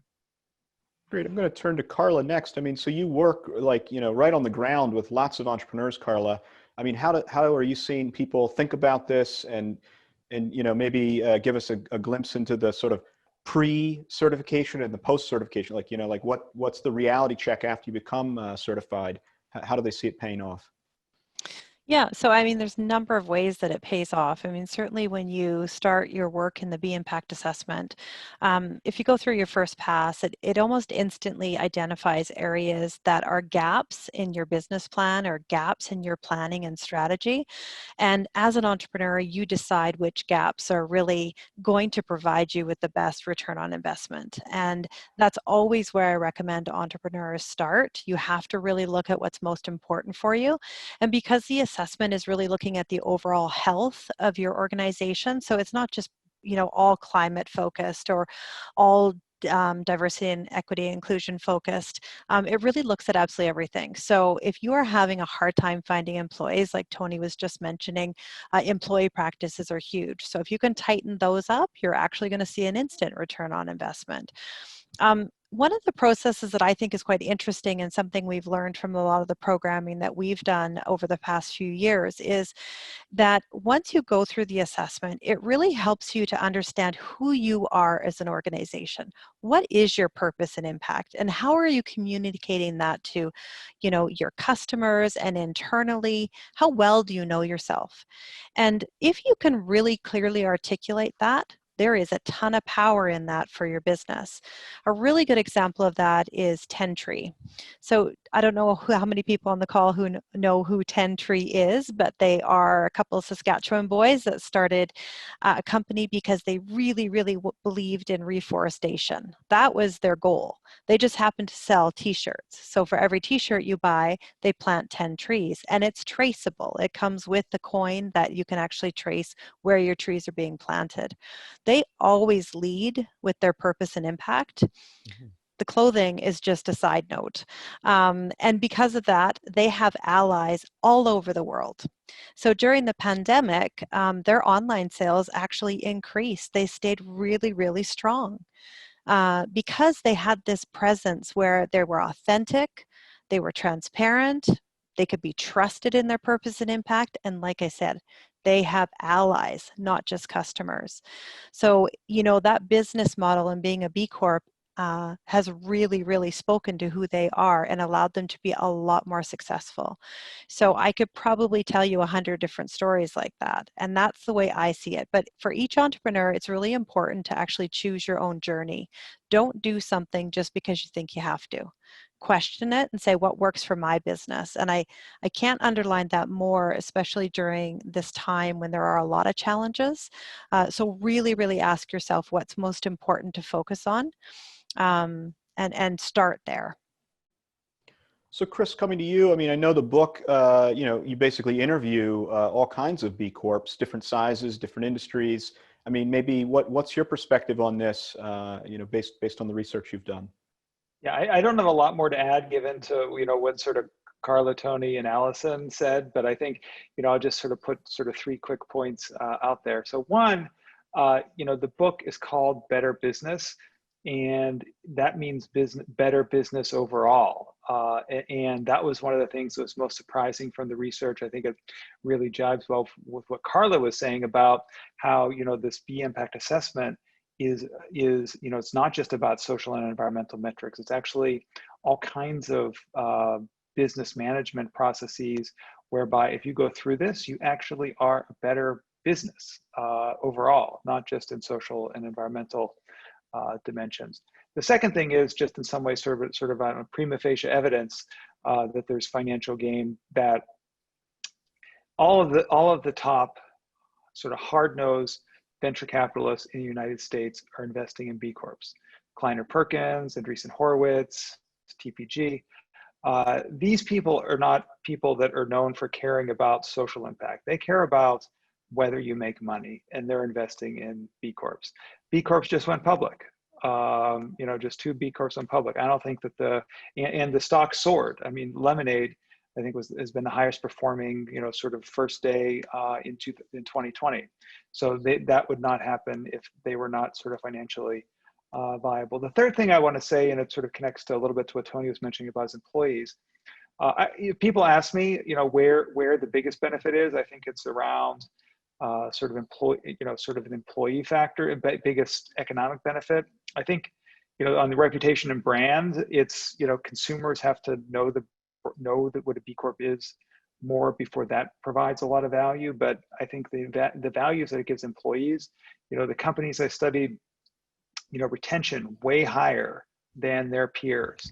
Great. I'm going to turn to Carla next. I mean, so you work right on the ground with lots of entrepreneurs, Carla. I mean, how are you seeing people think about this, and maybe give us a glimpse into the sort of pre-certification and the post-certification? What's the reality check after you become certified? How do they see it paying off? Yeah, so I mean, there's a number of ways that it pays off. I mean, certainly when you start your work in the B Impact Assessment, if you go through your first pass, it almost instantly identifies areas that are gaps in your business plan or gaps in your planning and strategy. And as an entrepreneur, you decide which gaps are really going to provide you with the best return on investment. And that's always where I recommend entrepreneurs start. You have to really look at what's most important for you. And because the assessment is really looking at the overall health of your organization, so it's not just all climate focused or all diversity and equity inclusion focused. It really looks at absolutely everything. So if you are having a hard time finding employees, like Tony was just mentioning, employee practices are huge. So if you can tighten those up, you're actually going to see an instant return on investment. One of the processes that I think is quite interesting and something we've learned from a lot of the programming that we've done over the past few years is that once you go through the assessment, it really helps you to understand who you are as an organization. What is your purpose and impact, and how are you communicating that to, your customers and internally? How well do you know yourself? And if you can really clearly articulate that, there is a ton of power in that for your business. A really good example of that is 10 Tree. So I don't know how many people on the call who know who 10 Tree is, but they are a couple of Saskatchewan boys that started a company because they really, really believed in reforestation. That was their goal. They just happened to sell t-shirts. So for every t-shirt you buy, they plant 10 trees, and it's traceable. It comes with the coin that you can actually trace where your trees are being planted. They always lead with their purpose and impact. Mm-hmm. The clothing is just a side note. And because of that, they have allies all over the world. So during the pandemic, their online sales actually increased. They stayed really, really strong because they had this presence where they were authentic, they were transparent, they could be trusted in their purpose and impact. And like I said, they have allies, not just customers. So, that business model and being a B Corp has really, really spoken to who they are and allowed them to be a lot more successful. So I could probably tell you 100 different stories like that. And that's the way I see it. But for each entrepreneur, it's really important to actually choose your own journey. Don't do something just because you think you have to. Question it and say, what works for my business? And I can't underline that more, especially during this time when there are a lot of challenges. So really, really ask yourself what's most important to focus on, and start there. So Chris, coming to you, I mean, I know the book, you basically interview all kinds of B Corps, different sizes, different industries. I mean, maybe what's your perspective on this, based on the research you've done? Yeah, I don't have a lot more to add given to, what sort of Carla, Tony, and Alison said, but I think, I'll just sort of put sort of 3 quick points out there. So one, the book is called Better Business, and that means better business overall. And that was one of the things that was most surprising from the research. I think it really jives well with what Carla was saying about how, this B Impact Assessment is it's not just about social and environmental metrics. It's actually all kinds of business management processes, whereby if you go through this, you actually are a better business overall, not just in social and environmental dimensions. The second thing is just in some ways sort of a prima facie evidence that there's financial gain, that all of the top sort of hard-nosed venture capitalists in the United States are investing in B Corps. Kleiner Perkins, Andreessen Horowitz, TPG. These people are not people that are known for caring about social impact. They care about whether you make money, and they're investing in B Corps. B Corps just went public. Just 2 B Corps went public. I don't think that and the stock soared. I mean, Lemonade, I think has been the highest performing, sort of first day in 2020. So that would not happen if they were not sort of financially viable. The third thing I want to say, and it sort of connects to a little bit to what Tony was mentioning about his employees. People ask me, where the biggest benefit is. I think it's around sort of an employee factor, biggest economic benefit. I think, on the reputation and brand, it's, consumers have to know that what a B Corp is more before that provides a lot of value. But I think the values that it gives employees, the companies I studied, retention way higher than their peers.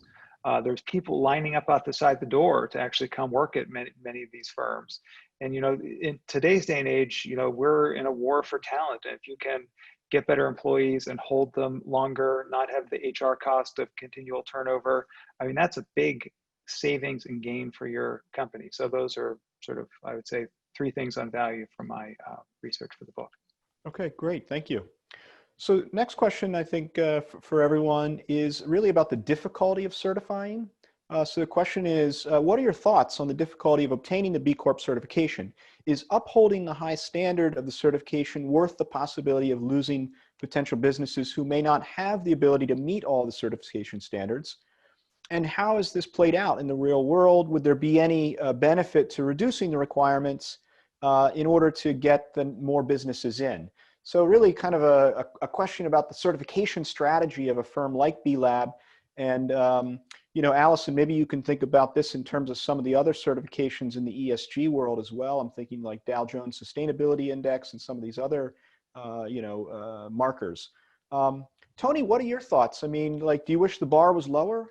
There's people lining up outside the door to actually come work at many of these firms. And, in today's day and age, we're in a war for talent. And if you can get better employees and hold them longer, not have the HR cost of continual turnover, I mean, that's a big savings and gain for your company. So those are sort of, I would say, 3 things on value from my research for the book. Okay, great. Thank you. So next question, I think, for everyone is really about the difficulty of certifying. So the question is, what are your thoughts on the difficulty of obtaining the B Corp certification? Is upholding the high standard of the certification worth the possibility of losing potential businesses who may not have the ability to meet all the certification standards? And how is this played out in the real world? Would there be any benefit to reducing the requirements in order to get the more businesses in? So really kind of a question about the certification strategy of a firm like B Lab. And, Alison, maybe you can think about this in terms of some of the other certifications in the ESG world as well. I'm thinking like Dow Jones Sustainability Index and some of these other, markers. Tony, what are your thoughts? I mean, like, do you wish the bar was lower?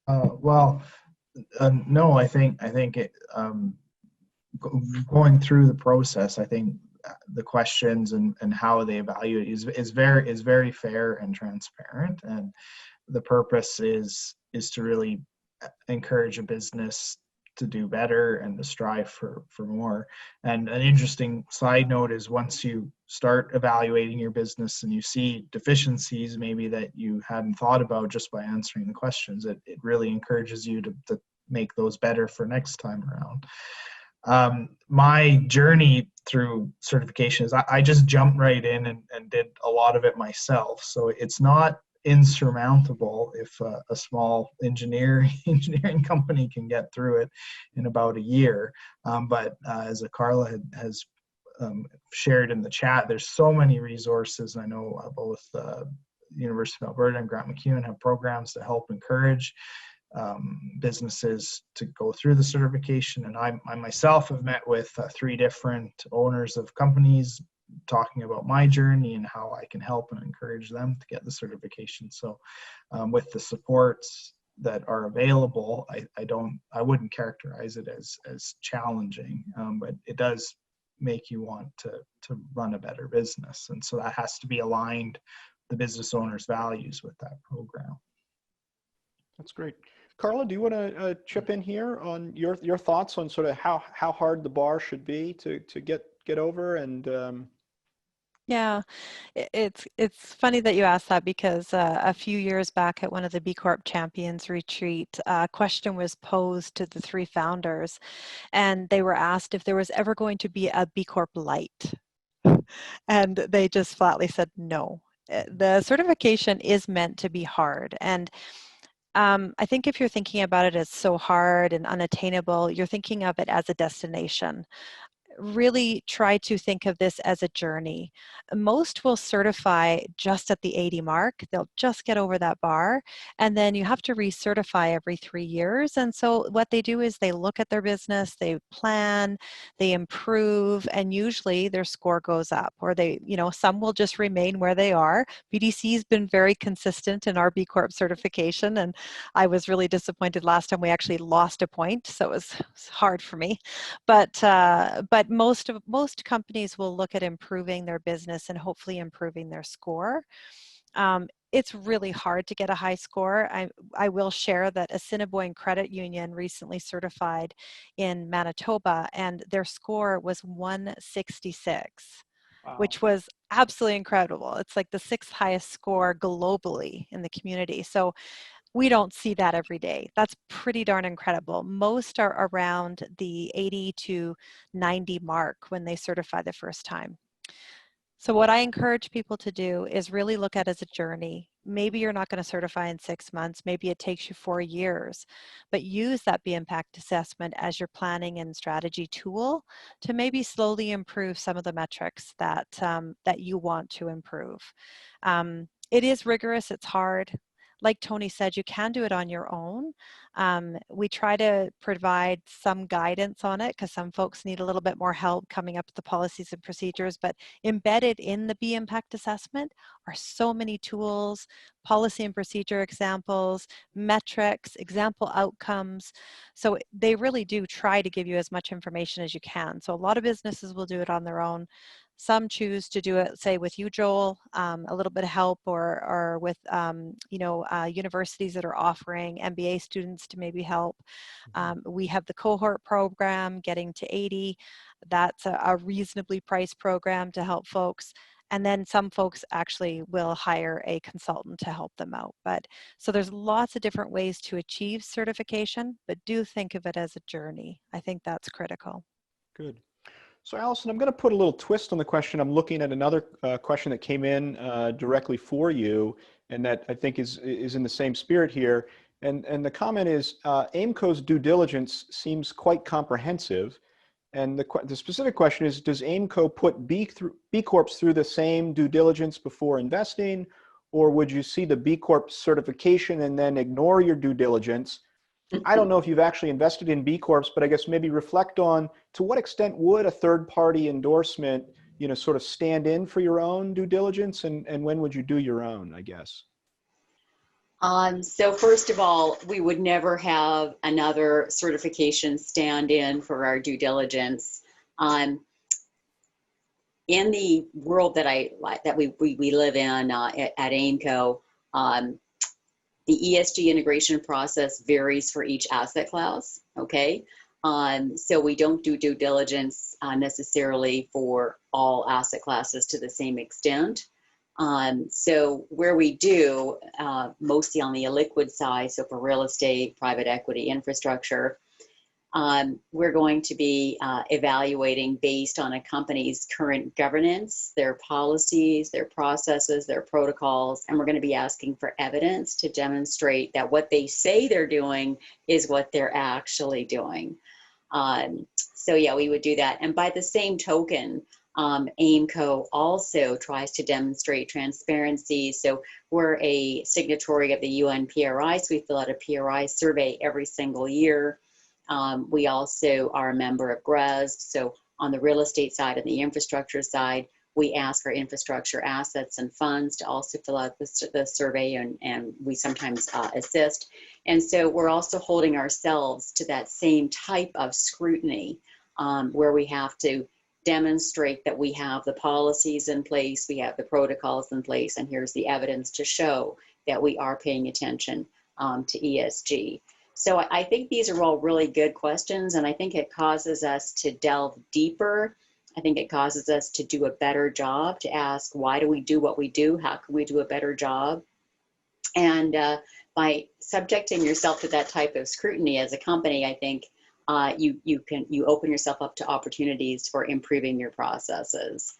No, I think it, going through the process, I think the questions and how they evaluate is very fair and transparent. And the purpose is to really encourage a business to do better and to strive for more. And an interesting side note is once you start evaluating your business and you see deficiencies maybe that you hadn't thought about just by answering the questions, it really encourages you to make those better for next time around. My journey through certifications, I just jumped right in and did a lot of it myself. So it's not insurmountable if a small engineering company can get through it in about a year. But as Carla has shared in the chat, there's so many resources. I know both University of Alberta and Grant MacEwan have programs to help encourage businesses to go through the certification. And I myself have met with 3 different owners of companies talking about my journey and how I can help and encourage them to get the certification. So with the supports that are available, I wouldn't characterize it as challenging, but it does make you want to run a better business. And so that has to be aligned, the business owner's values with that program. That's great. Carla, do you want to chip in here on your thoughts on sort of how hard the bar should be to get over? And Yeah, it's funny that you asked that, because a few years back at one of the B Corp Champions retreat, a question was posed to the 3 founders, and they were asked if there was ever going to be a B Corp Light, and they just flatly said no. The certification is meant to be hard, and I think if you're thinking about it as so hard and unattainable, you're thinking of it as a destination. really try to think of this as a journey. Most will certify just at the 80 mark. They'll just get over that bar, and then you have to recertify every 3 years. And so what they do is they look at their business, they plan, they improve, and usually their score goes up, or they, some will just remain where they are. BDC has been very consistent in our B Corp certification, and I was really disappointed last time we actually lost a point, so it was hard for me. But most companies will look at improving their business and hopefully improving their score. It's really hard to get a high score. I will share that Assiniboine Credit Union recently certified in Manitoba, and their score was 166, Wow. which was absolutely incredible. It's like the 6th highest score globally in the community. So we don't see that every day. That's pretty darn incredible. Most are around the 80 to 90 mark when they certify the first time. So what I encourage people to do is really look at it as a journey. Maybe you're not going to certify in 6 months. Maybe it takes you 4 years, but use that B impact assessment as your planning and strategy tool to maybe slowly improve some of the metrics that you want to improve. It is rigorous. It's hard. Like Tony said, you can do it on your own. We try to provide some guidance on it because some folks need a little bit more help coming up with the policies and procedures, but embedded in the B impact assessment are so many tools, policy and procedure examples, metrics, example outcomes. So they really do try to give you as much information as you can. So a lot of businesses will do it on their own. Some choose to do it, say, with you, Joel, a little bit of help, or with, universities that are offering MBA students to maybe help. We have the cohort program, Getting to 80. That's a reasonably priced program to help folks. And then some folks actually will hire a consultant to help them out. But so there's lots of different ways to achieve certification, but do think of it as a journey. I think that's critical. Good. So Alison, I'm going to put a little twist on the question. I'm looking at another question that came in directly for you, and that I think is in the same spirit here. And the comment is, AIMCO's due diligence seems quite comprehensive. And the specific question is, does AIMCO put B Corps through the same due diligence before investing, or would you see the B Corp certification and then ignore your due diligence? I don't know if you've actually invested in B Corps, but I guess maybe reflect on, to what extent would a third-party endorsement, sort of stand in for your own due diligence, and when would you do your own, I guess? So first of all, we would never have another certification stand in for our due diligence. In the world that we live in at AIMCO, the ESG integration process varies for each asset class, okay? So we don't do due diligence necessarily for all asset classes to the same extent. So where we do, mostly on the illiquid side, so for real estate, private equity, infrastructure, we're going to be evaluating based on a company's current governance, their policies, their processes, their protocols, and we're going to be asking for evidence to demonstrate that what they say they're doing is what they're actually doing. So yeah, we would do that. And by the same token, AIMCO also tries to demonstrate transparency. So we're a signatory of the UN PRI, so we fill out a PRI survey every single year. We also are a member of GRESB. So on the real estate side and the infrastructure side, we ask our infrastructure assets and funds to also fill out the survey, and we sometimes assist. And so we're also holding ourselves to that same type of scrutiny, where we have to demonstrate that we have the policies in place, we have the protocols in place, and here's the evidence to show that we are paying attention to ESG. So I think these are all really good questions, and I think it causes us to delve deeper. I think it causes us to do a better job, to ask, why do we do what we do? How can we do a better job? And by subjecting yourself to that type of scrutiny as a company, I think you open yourself up to opportunities for improving your processes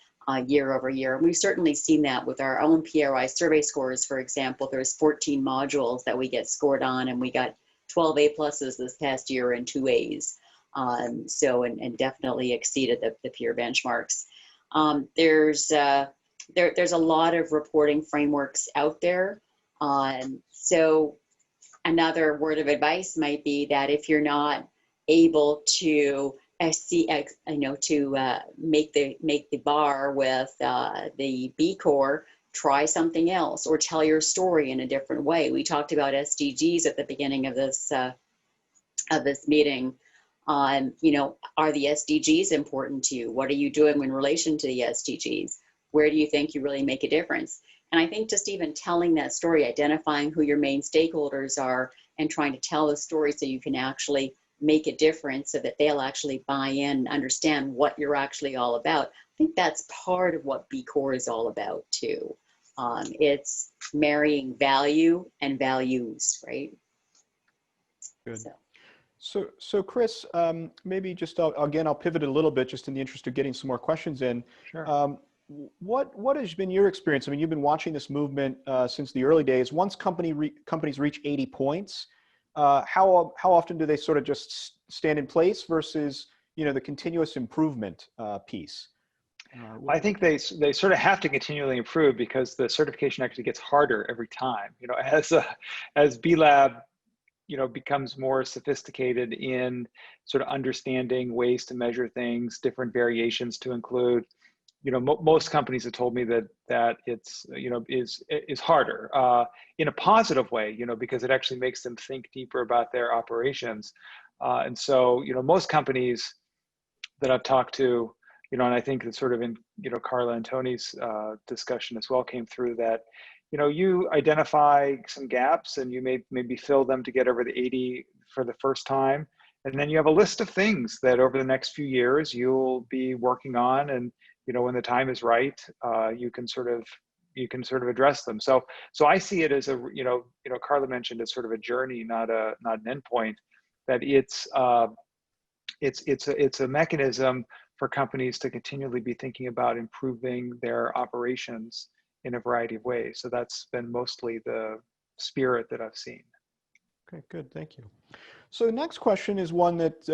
year over year. And we've certainly seen that with our own PRI survey scores. For example, there's 14 modules that we get scored on, and we got 12 A pluses this past year and 2 A's. And definitely exceeded the peer benchmarks. There's a lot of reporting frameworks out there. So another word of advice might be that if you're not able to make the bar with the B Corp, try something else or tell your story in a different way. We talked about SDGs at the beginning of this meeting. Are the SDGs important to you? What are you doing in relation to the SDGs? Where do you think you really make a difference? And I think just even telling that story, identifying who your main stakeholders are and trying to tell the story so you can actually make a difference so that they'll actually buy in and understand what you're actually all about. I think that's part of what B Corp is all about too. It's marrying value and values, right? Good. So Chris, maybe just again, I'll pivot a little bit just in the interest of getting some more questions in. Sure. What has been your experience? I mean, you've been watching this movement since the early days. Once companies reach 80 points, how often do they sort of just stand in place versus the continuous improvement piece? I think they sort of have to continually improve because the certification actually gets harder every time. As B Lab becomes more sophisticated in sort of understanding ways to measure things, different variations to include. Most companies have told me that it's is harder in a positive way, because it actually makes them think deeper about their operations, and so most companies that I've talked to, and I think that sort of in Carla and Tony's discussion as well came through that you identify some gaps and you maybe fill them to get over the 80 for the first time, and then you have a list of things that over the next few years you'll be working on, and when the time is right, you can sort of address them. So I see it as Carla mentioned it's sort of a journey, not an endpoint. That it's a mechanism for companies to continually be thinking about improving their operations in a variety of ways. So that's been mostly the spirit that I've seen. Okay, good, thank you. So the next question is one that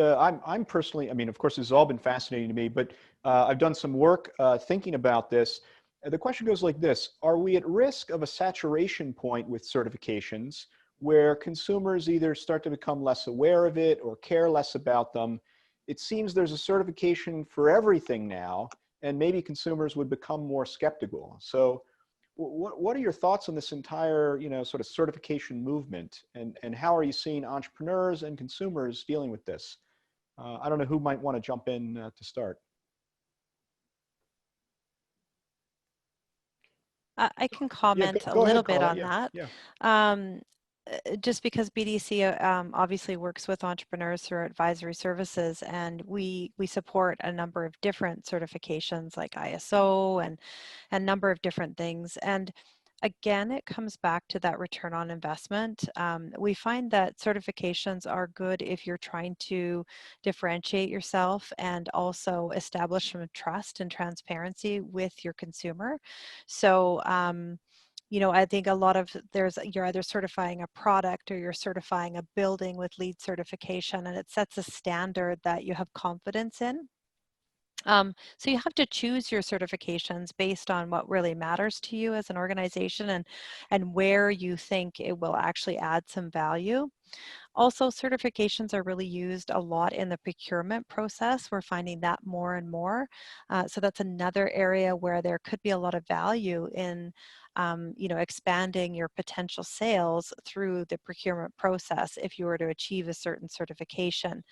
I'm personally, I mean, of course, this has all been fascinating to me, but I've done some work thinking about this. The question goes like this: are we at risk of a saturation point with certifications where consumers either start to become less aware of it or care less about them? It seems there's a certification for everything now, and maybe consumers would become more skeptical. So what are your thoughts on this entire, sort of certification movement, and how are you seeing entrepreneurs and consumers dealing with this? I don't know who might want to jump in to start. I can comment Yeah, a go little ahead, bit Carla. on Yeah, that. yeah. Just because BDC obviously works with entrepreneurs through advisory services, and we support a number of different certifications like ISO and a number of different things. And again, it comes back to that return on investment. We find that certifications are good if you're trying to differentiate yourself and also establish some trust and transparency with your consumer. So I think a lot of you're either certifying a product or you're certifying a building with LEED certification, and it sets a standard that you have confidence in. So you have to choose your certifications based on what really matters to you as an organization and where you think it will actually add some value. Also, certifications are really used a lot in the procurement process. We're finding that more and more. So that's another area where there could be a lot of value in expanding your potential sales through the procurement process if you were to achieve a certain certification.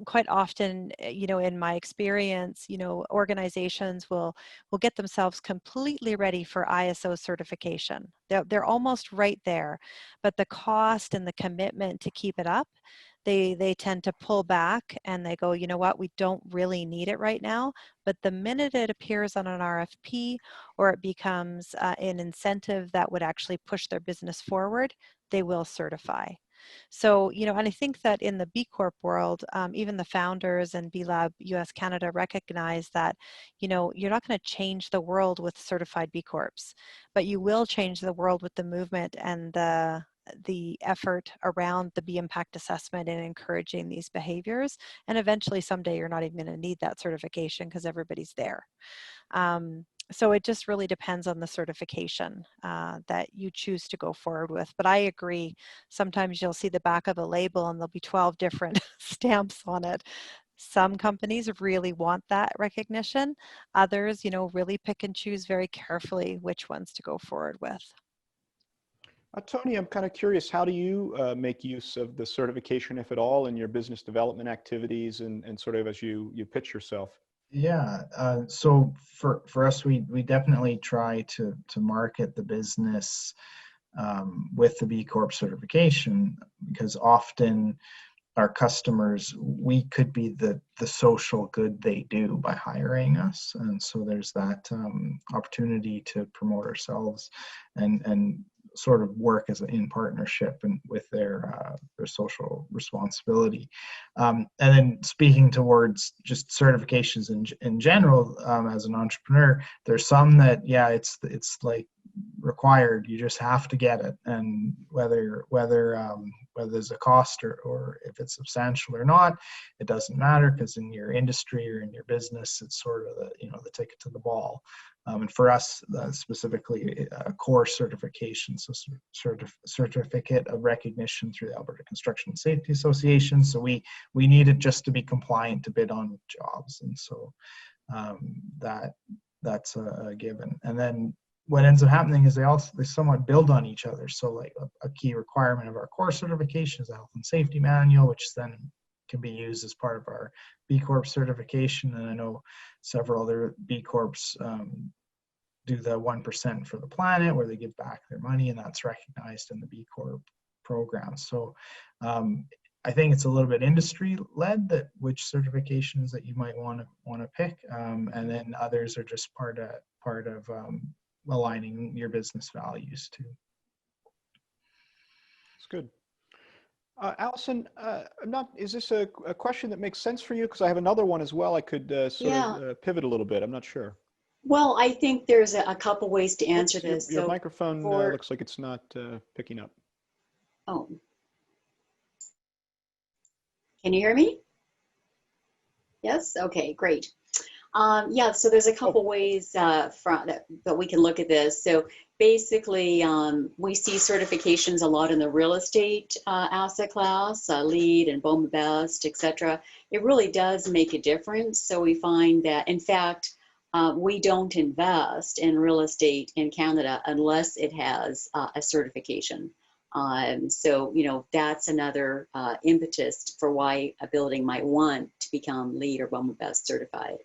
Quite often, in my experience, organizations will get themselves completely ready for ISO certification. They're almost right there, but the cost and the commitment to keep it up, they tend to pull back and they go, you know what, we don't really need it right now. But the minute it appears on an RFP or it becomes an incentive that would actually push their business forward, they will certify. So, and I think that in the B Corp world, even the founders and B Lab US Canada recognize that, you're not going to change the world with certified B Corps, but you will change the world with the movement and the the effort around the B impact assessment and encouraging these behaviors. And eventually someday you're not even going to need that certification because everybody's there. So it just really depends on the certification that you choose to go forward with. But I agree, sometimes you'll see the back of a label and there'll be 12 different stamps on it. Some companies really want that recognition. Others, really pick and choose very carefully which ones to go forward with. Tony, I'm kind of curious, how do you make use of the certification, if at all, in your business development activities and sort of as you pitch yourself? Yeah, so for us, we definitely try to market the business with the B Corp certification, because often our customers, we could be the social good they do by hiring us, and so there's that opportunity to promote ourselves and sort of work in partnership and with their social responsibility. And then speaking towards just certifications in general, as an entrepreneur, there's some that, yeah, it's like required. You just have to get it, and whether there's a cost or if it's substantial or not, it doesn't matter, because in your industry or in your business, it's sort of the ticket to the ball. And for us, specifically, a core certification, so certificate of recognition through the Alberta Construction and Safety Association. So we need it just to be compliant to bid on jobs, and so that's a given. And then what ends up happening is they somewhat build on each other. So like a key requirement of our core certification is a health and safety manual, which then can be used as part of our B Corp certification. And I know several other B Corps do the 1% for the planet, where they give back their money, and that's recognized in the B Corp program. So I think it's a little bit industry led, that which certifications that you might want to pick, and then others are just part of aligning your business values too. That's good. Alison, is this a question that makes sense for you? Because I have another one as well. I could pivot a little bit. I'm not sure. Well, I think there's a couple ways to answer this. Your microphone looks like it's not picking up. Oh. Can you hear me? Yes? Okay, great. Yeah, so there's a couple ways that we can look at this. So basically, we see certifications a lot in the real estate asset class, LEED and BOMA Best, etc. It really does make a difference. So we find that, in fact, we don't invest in real estate in Canada unless it has a certification. So, that's another impetus for why a building might want to become LEED or BOMA Best certified.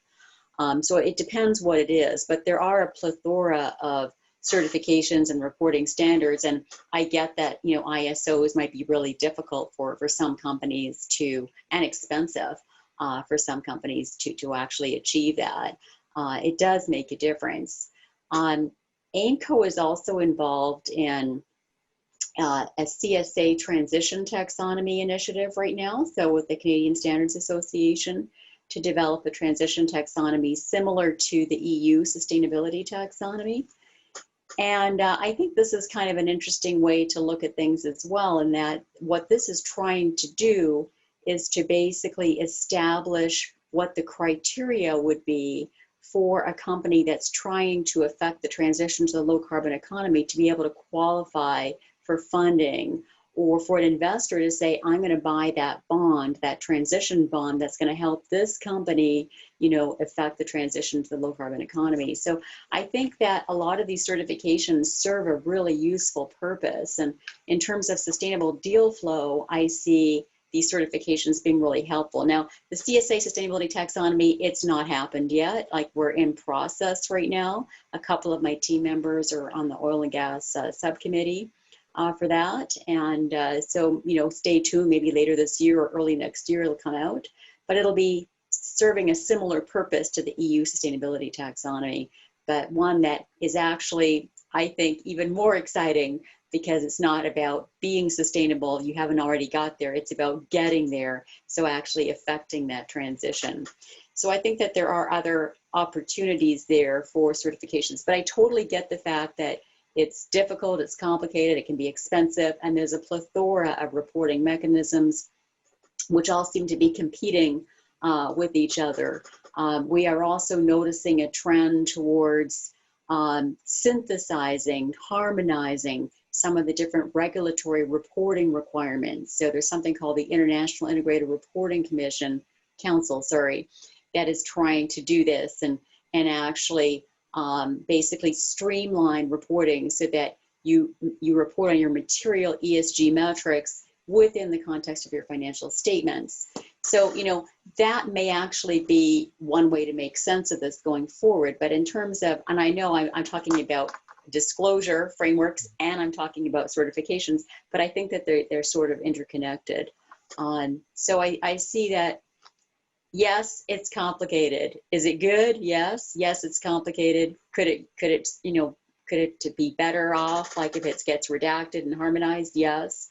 So it depends what it is, but there are a plethora of certifications and reporting standards, and I get that, ISOs might be really difficult for some companies and expensive for some companies to actually achieve that. It does make a difference. AIMCO is also involved in a CSA transition taxonomy initiative right now, so with the Canadian Standards Association, to develop a transition taxonomy similar to the EU sustainability taxonomy. And I think this is kind of an interesting way to look at things as well, in that what this is trying to do is to basically establish what the criteria would be for a company that's trying to affect the transition to the low carbon economy to be able to qualify for funding, or for an investor to say, I'm going to buy that bond, that transition bond that's going to help this company, affect the transition to the low carbon economy. So I think that a lot of these certifications serve a really useful purpose. And in terms of sustainable deal flow, I see these certifications being really helpful. Now, the CSA sustainability taxonomy, it's not happened yet. Like, we're in process right now. A couple of my team members are on the oil and gas subcommittee for that. And so, stay tuned, maybe later this year or early next year it'll come out, but it'll be serving a similar purpose to the EU sustainability taxonomy, but one that is actually, I think, even more exciting, because it's not about being sustainable. You haven't already got there. It's about getting there. So actually affecting that transition. So I think that there are other opportunities there for certifications, but I totally get the fact that It's difficult, it's complicated, it can be expensive, and there's a plethora of reporting mechanisms which all seem to be competing with each other. We are also noticing a trend towards synthesizing, harmonizing some of the different regulatory reporting requirements. So there's something called the International Integrated Reporting Council, that is trying to do this and actually basically streamline reporting so that you report on your material ESG metrics within the context of your financial statements. So, that may actually be one way to make sense of this going forward. But in terms of, and I know I'm talking about disclosure frameworks and I'm talking about certifications, but I think that they're sort of interconnected. So I see that, yes, it's complicated. Is it good? Yes, it's complicated. Could it be better off, like if it gets redacted and harmonized? Yes.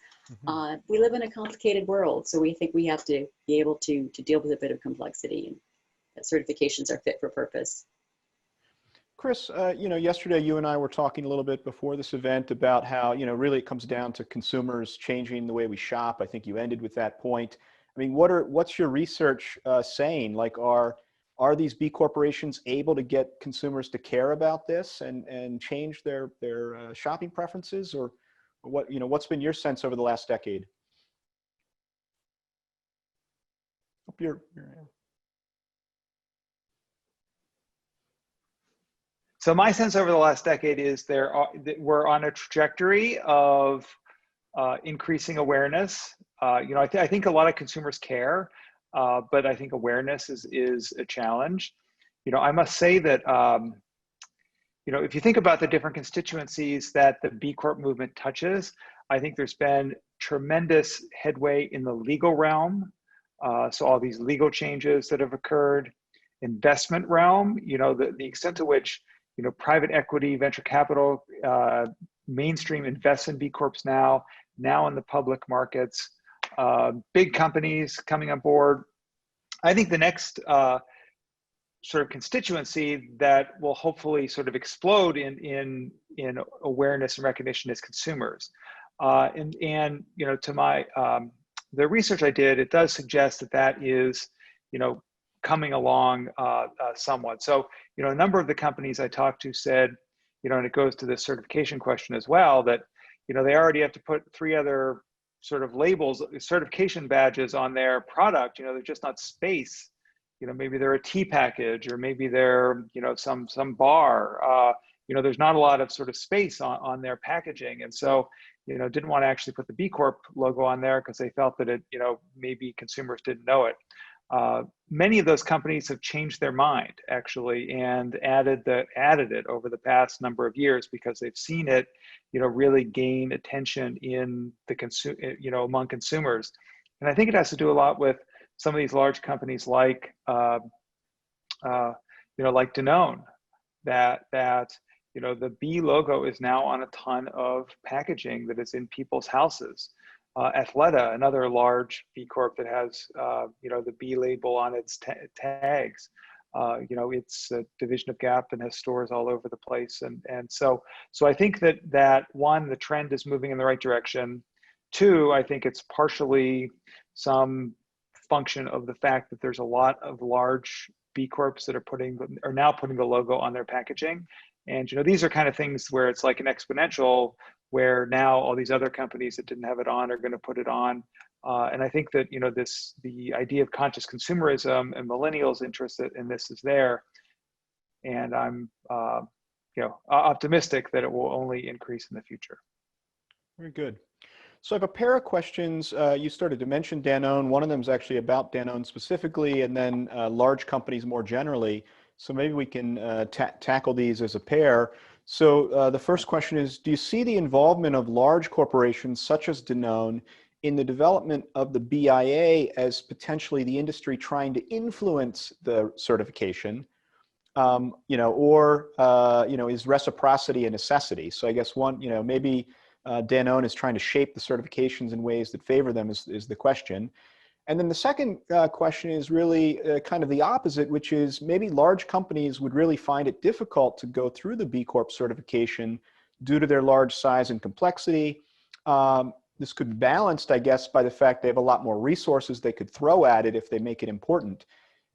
We live in a complicated world, so we think we have to be able to deal with a bit of complexity, and that certifications are fit for purpose. Chris, yesterday you and I were talking a little bit before this event about how, really it comes down to consumers changing the way we shop. I think you ended with that point. I mean, what's your research saying? Like, are these B corporations able to get consumers to care about this and change their shopping preferences, or what's been your sense over the last decade? So my sense over the last decade is we're on a trajectory of increasing awareness. I think a lot of consumers care, but I think awareness is a challenge. I must say that if you think about the different constituencies that the B Corp movement touches, I think there's been tremendous headway in the legal realm. So all these legal changes that have occurred, investment realm, the extent to which, private equity, venture capital, mainstream invests in B Corps now in the public markets, big companies coming on board. I think the next sort of constituency that will hopefully sort of explode in awareness and recognition is consumers. And to my the research I did, it does suggest that is coming along somewhat. So a number of the companies I talked to said, and it goes to the certification question as well, that they already have to put 3 other sort of labels, certification badges on their product. They're just not space. Maybe they're a tea package, or maybe they're, some bar. There's not a lot of sort of space on their packaging. And so, didn't want to actually put the B Corp logo on there because they felt that it, maybe consumers didn't know it. Many of those companies have changed their mind actually and added it over the past number of years because they've seen it, really gain attention in the among consumers. And I think it has to do a lot with some of these large companies like Danone, that the B logo is now on a ton of packaging that is in people's houses. Athleta, another large B Corp that has the B label on its tags. It's a division of Gap and has stores all over the place. And so I think that one, the trend is moving in the right direction. 2, I think it's partially some function of the fact that there's a lot of large B Corps that are now putting the logo on their packaging. And these are kind of things where it's like an exponential, where now all these other companies that didn't have it on are going to put it on. And I think that the idea of conscious consumerism and millennials' interest in this is there. And I'm optimistic that it will only increase in the future. Very good. So I have a pair of questions. You started to mention Danone. One of them is actually about Danone specifically, and then large companies more generally. So maybe we can tackle these as a pair. So the first question is, do you see the involvement of large corporations such as Danone in the development of the BIA as potentially the industry trying to influence the certification, is reciprocity a necessity? So I guess one, maybe Danone is trying to shape the certifications in ways that favor them is the question. And then the second question is really kind of the opposite, which is maybe large companies would really find it difficult to go through the B Corp certification due to their large size and complexity. This could be balanced, I guess, by the fact they have a lot more resources they could throw at it if they make it important.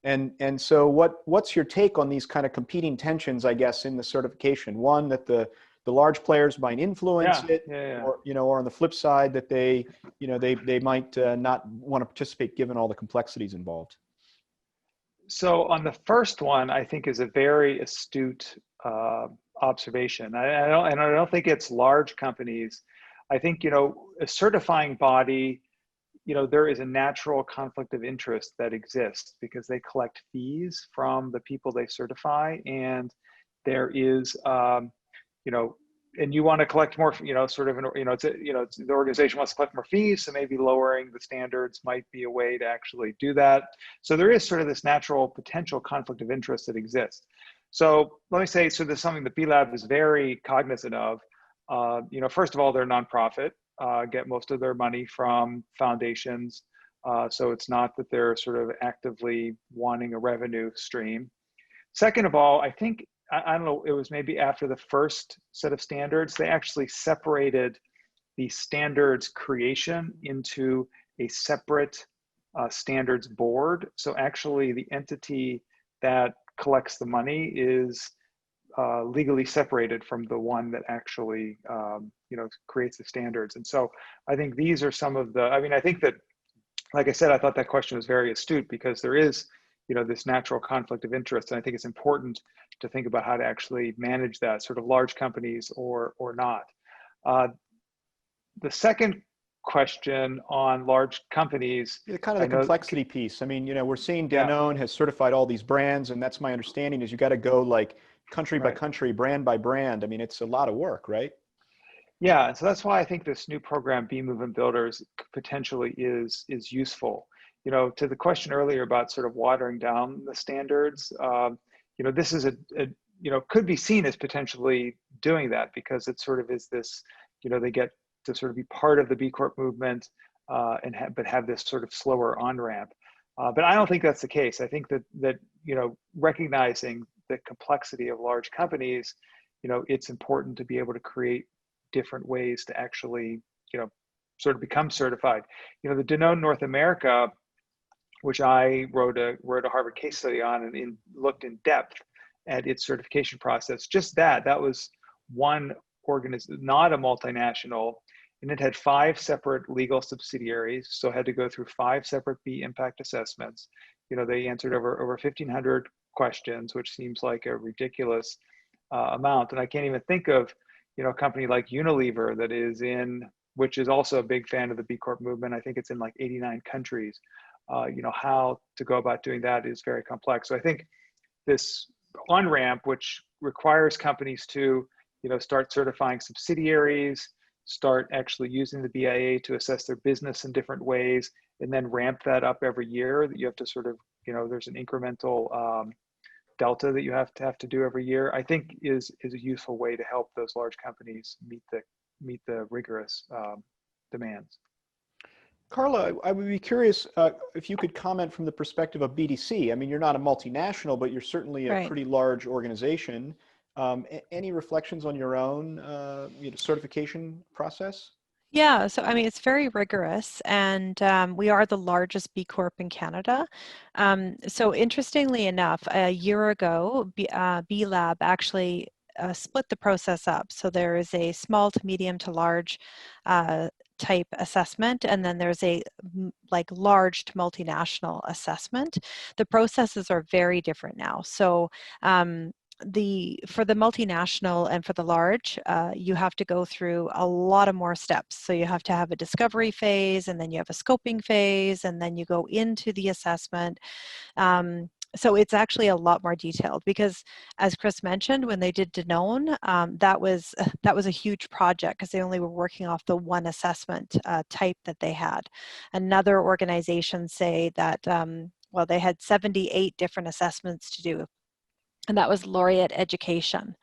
And so what's your take on these kind of competing tensions, I guess, in the certification? One, that the large players might influence it, or, you know, or on the flip side that they, you know, they might not want to participate given all the complexities involved. So on the first one, I think is a very astute observation. I don't think it's large companies. I think, you know, a certifying body, you know, there is a natural conflict of interest that exists because they collect fees from the people they certify, and there is, you know, and you want to collect more, you know, sort of, you know, the organization wants to collect more fees, so maybe lowering the standards might be a way to actually do that. So there is sort of this natural potential conflict of interest that exists. So let me say, so there's something that B Lab is very cognizant of. You know, first of all, they're a nonprofit, get most of their money from foundations. So it's not that they're sort of actively wanting a revenue stream. Second of all, I think, I don't know, it was maybe after the first set of standards, they actually separated the standards creation into a separate standards board. So actually the entity that collects the money is legally separated from the one that actually, you know, creates the standards. And so I think these are some of the, I mean, I think that, like I said, I thought that question was very astute because there is, you know, this natural conflict of interest. And I think it's important to think about how to actually manage that, sort of large companies or not. The second question on large companies. The kind of the complexity piece. I mean, you know, we're seeing Danone has certified all these brands, and that's my understanding is you got to go like country by country, brand by brand. I mean, it's a lot of work, right? Yeah, so that's why I think this new program, B Movement Builders, potentially is useful. You know, to the question earlier about sort of watering down the standards, you know, this is you know, could be seen as potentially doing that because it sort of is this, you know, they get to sort of be part of the B Corp movement but have this sort of slower on-ramp. But I don't think that's the case. I think that, you know, recognizing the complexity of large companies, you know, it's important to be able to create different ways to actually, you know, sort of become certified. You know, the Danone North America, which I wrote a Harvard case study on and looked in depth at its certification process. Just that was one organism, not a multinational, and it had 5 separate legal subsidiaries, so had to go through 5 separate B impact assessments. You know, they answered over 1,500 questions, which seems like a ridiculous amount. And I can't even think of, you know, a company like Unilever that is which is also a big fan of the B Corp movement. I think it's in like 89 countries. You know, how to go about doing that is very complex. So I think this on-ramp, which requires companies to, you know, start certifying subsidiaries, start actually using the BIA to assess their business in different ways, and then ramp that up every year, that you have to sort of, you know, there's an incremental delta that you have to do every year, I think is a useful way to help those large companies meet the rigorous demands. Carla, I would be curious if you could comment from the perspective of BDC. I mean, you're not a multinational, but you're certainly a pretty large organization. Any reflections on your own you know, certification process? Yeah, so I mean, it's very rigorous, and we are the largest B Corp in Canada. So interestingly enough, a year ago, B Lab actually split the process up. So there is a small to medium to large type assessment, and then there's a like large to multinational assessment. The processes are very different now. So for the multinational and for the large, you have to go through a lot of more steps. So you have to have a discovery phase, and then you have a scoping phase, and then you go into the assessment. So it's actually a lot more detailed because, as Chris mentioned, when they did Danone, that was a huge project because they only were working off the one assessment type that they had. Another organization say that, well, they had 78 different assessments to do. And that was laureate education.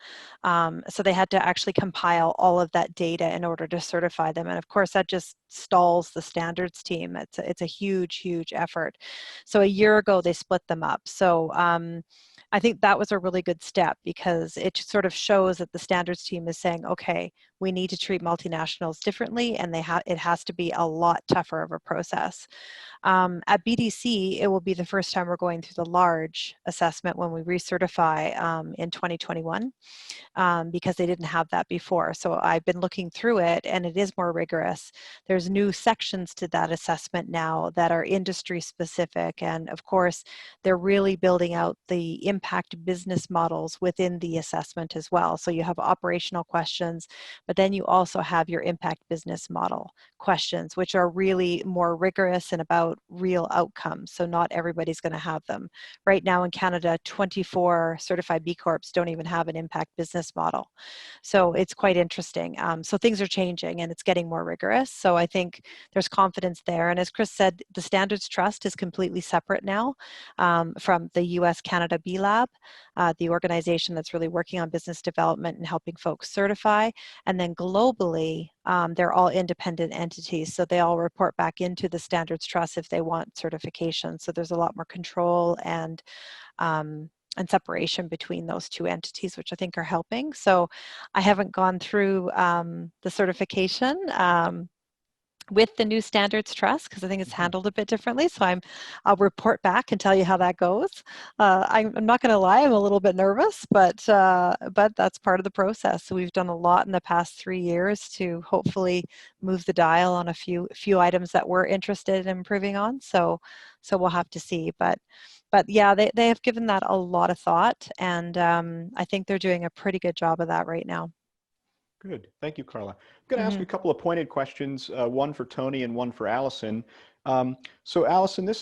So they had to actually compile all of that data in order to certify them. And of course, that just stalls the standards team. It's a huge, huge effort. So a year ago, they split them up. So I think that was a really good step, because it sort of shows that the standards team is saying, okay, we need to treat multinationals differently, and it has to be a lot tougher of a process. At BDC, it will be the first time we're going through the large assessment when we recertify in 2021. Because they didn't have that before. So I've been looking through it, and it is more rigorous. There's new sections to that assessment now that are industry specific. And of course, they're really building out the impact business models within the assessment as well. So you have operational questions, but then you also have your impact business model questions, which are really more rigorous and about real outcomes. So not everybody's going to have them. Right now in Canada, 24 certified B Corps don't even have an impact business model. So it's quite interesting. So things are changing, and it's getting more rigorous. So I think there's confidence there. And as Chris said, the Standards Trust is completely separate now from the US Canada B Lab, the organization that's really working on business development and helping folks certify. And then globally, they're all independent entities. So they all report back into the Standards Trust if they want certification. So there's a lot more control and separation between those two entities, which I think are helping. So I haven't gone through the certification with the new Standards Trust, because I think it's handled a bit differently. So I'll report back and tell you how that goes. I'm not going to lie, I'm a little bit nervous, but that's part of the process. So we've done a lot in the past 3 years to hopefully move the dial on a few items that we're interested in improving on. So we'll have to see. But yeah, they have given that a lot of thought, and I think they're doing a pretty good job of that right now. Good. Thank you, Carla. I'm going to ask you a couple of pointed questions, one for Tony and one for Alison. So Alison,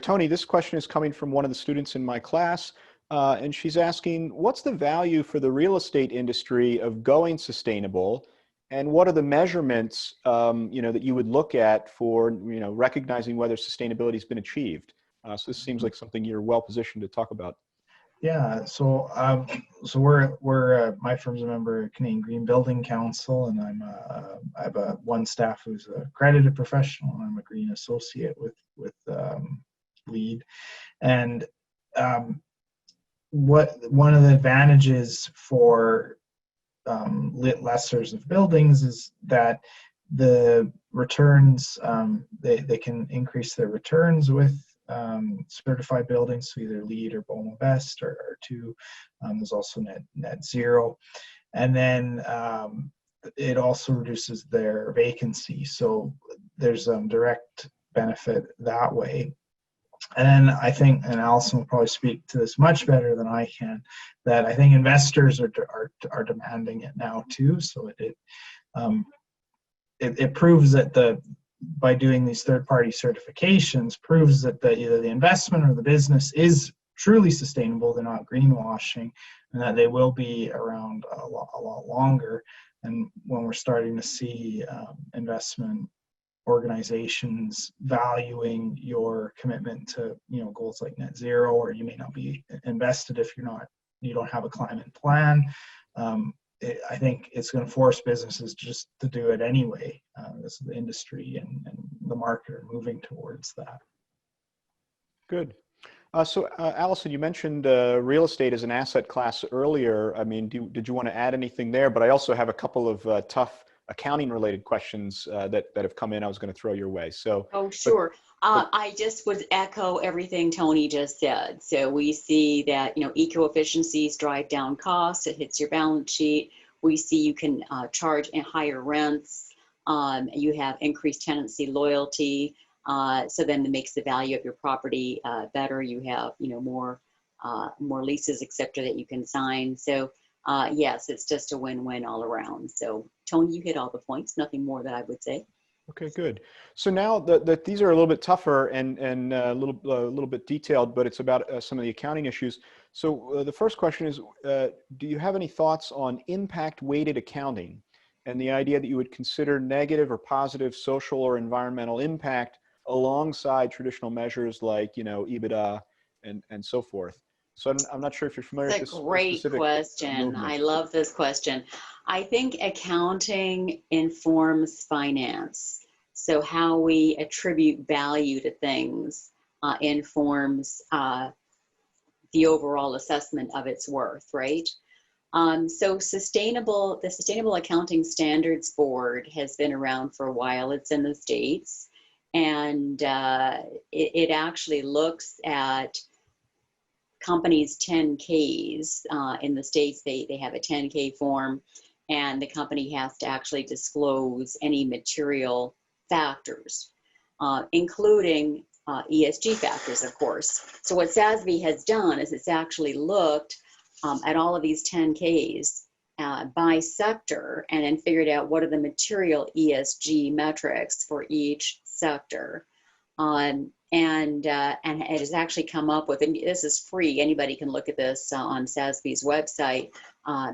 Tony, this question is coming from one of the students in my class, and she's asking, what's the value for the real estate industry of going sustainable, and what are the measurements that you would look at for recognizing whether sustainability has been achieved? So this seems like something you're well positioned to talk about. Yeah, so we're my firm's a member of Canadian Green Building Council, and I have one staff who's a accredited professional, and I'm a green associate with LEED. And one of the advantages for lessors of buildings is that the returns they can increase their returns with certified buildings, so either LEED or BOMA Best or two. There's also net zero, and then it also reduces their vacancy. So there's direct benefit that way. And then I think, and Alison will probably speak to this much better than I can, that I think investors are demanding it now too. So it proves that by doing these third-party certifications proves that either the investment or the business is truly sustainable, they're not greenwashing, and that they will be around a lot longer. And when we're starting to see investment organizations valuing your commitment to goals like net zero, or you may not be invested if you don't have a climate plan, I think it's going to force businesses just to do it anyway. This is the industry and the market are moving towards that. Good. So Alison, you mentioned real estate as an asset class earlier. I mean, did you want to add anything there? But I also have a couple of tough accounting related questions that have come in. I was going to throw your way. So. Oh, sure. I just would echo everything Tony just said. So we see that, eco-efficiencies drive down costs. It hits your balance sheet. We see you can charge higher rents. You have increased tenancy loyalty. So then it makes the value of your property better. You have, more leases, et cetera, that you can sign. So yes, it's just a win-win all around. So Tony, you hit all the points. Nothing more that I would say. Okay, good. So now that these are a little bit tougher and a little bit detailed, but it's about some of the accounting issues. So the first question is, do you have any thoughts on impact-weighted accounting and the idea that you would consider negative or positive social or environmental impact alongside traditional measures like EBITDA and so forth? So I'm not sure if you're familiar with That's this a great specific question. movement. I love this question. I think accounting informs finance. So how we attribute value to things informs the overall assessment of its worth, right? So the Sustainable Accounting Standards Board has been around for a while. It's in the States, and it actually looks at companies' 10Ks. In the States, they have a 10K form, and the company has to actually disclose any material factors, including ESG factors, of course. So what SASB has done is it's actually looked at all of these 10Ks by sector and then figured out what are the material ESG metrics for each sector. And it has actually come up with, and this is free, anybody can look at this on SASB's website,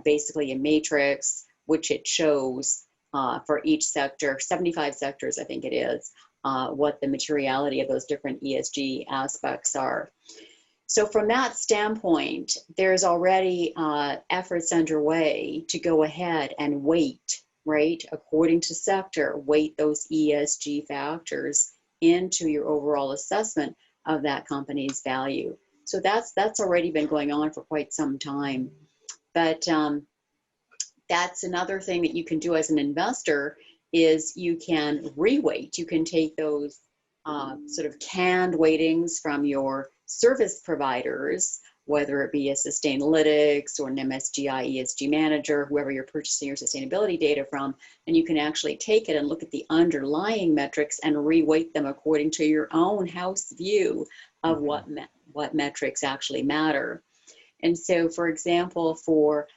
basically a matrix which it shows for each sector, 75 sectors I think it is, what the materiality of those different ESG aspects are. So from that standpoint, there's already efforts underway to go ahead and weight, right, according to sector, weight those ESG factors into your overall assessment of that company's value. So that's already been going on for quite some time. But that's another thing that you can do as an investor is you can reweight. You can take those sort of canned weightings from your service providers, whether it be a Sustainalytics or an MSGI ESG manager, whoever you're purchasing your sustainability data from, and you can actually take it and look at the underlying metrics and reweight them according to your own house view of what metrics actually matter. And so, for example, for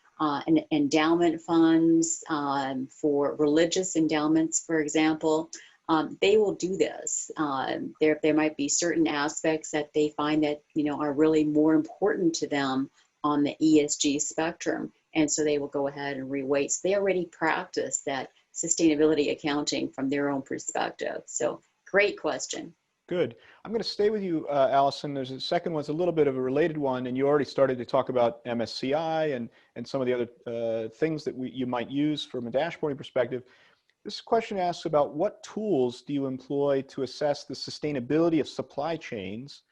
endowment funds, for religious endowments, for example, they will do this. There might be certain aspects that they find that are really more important to them on the ESG spectrum, and so they will go ahead and reweight. So they already practice that sustainability accounting from their own perspective. So great question. Good. I'm going to stay with you, Alison. There's a second one's a little bit of a related one, and you already started to talk about MSCI and some of the other things that you might use from a dashboarding perspective. This question asks about what tools do you employ to assess the sustainability of supply chains,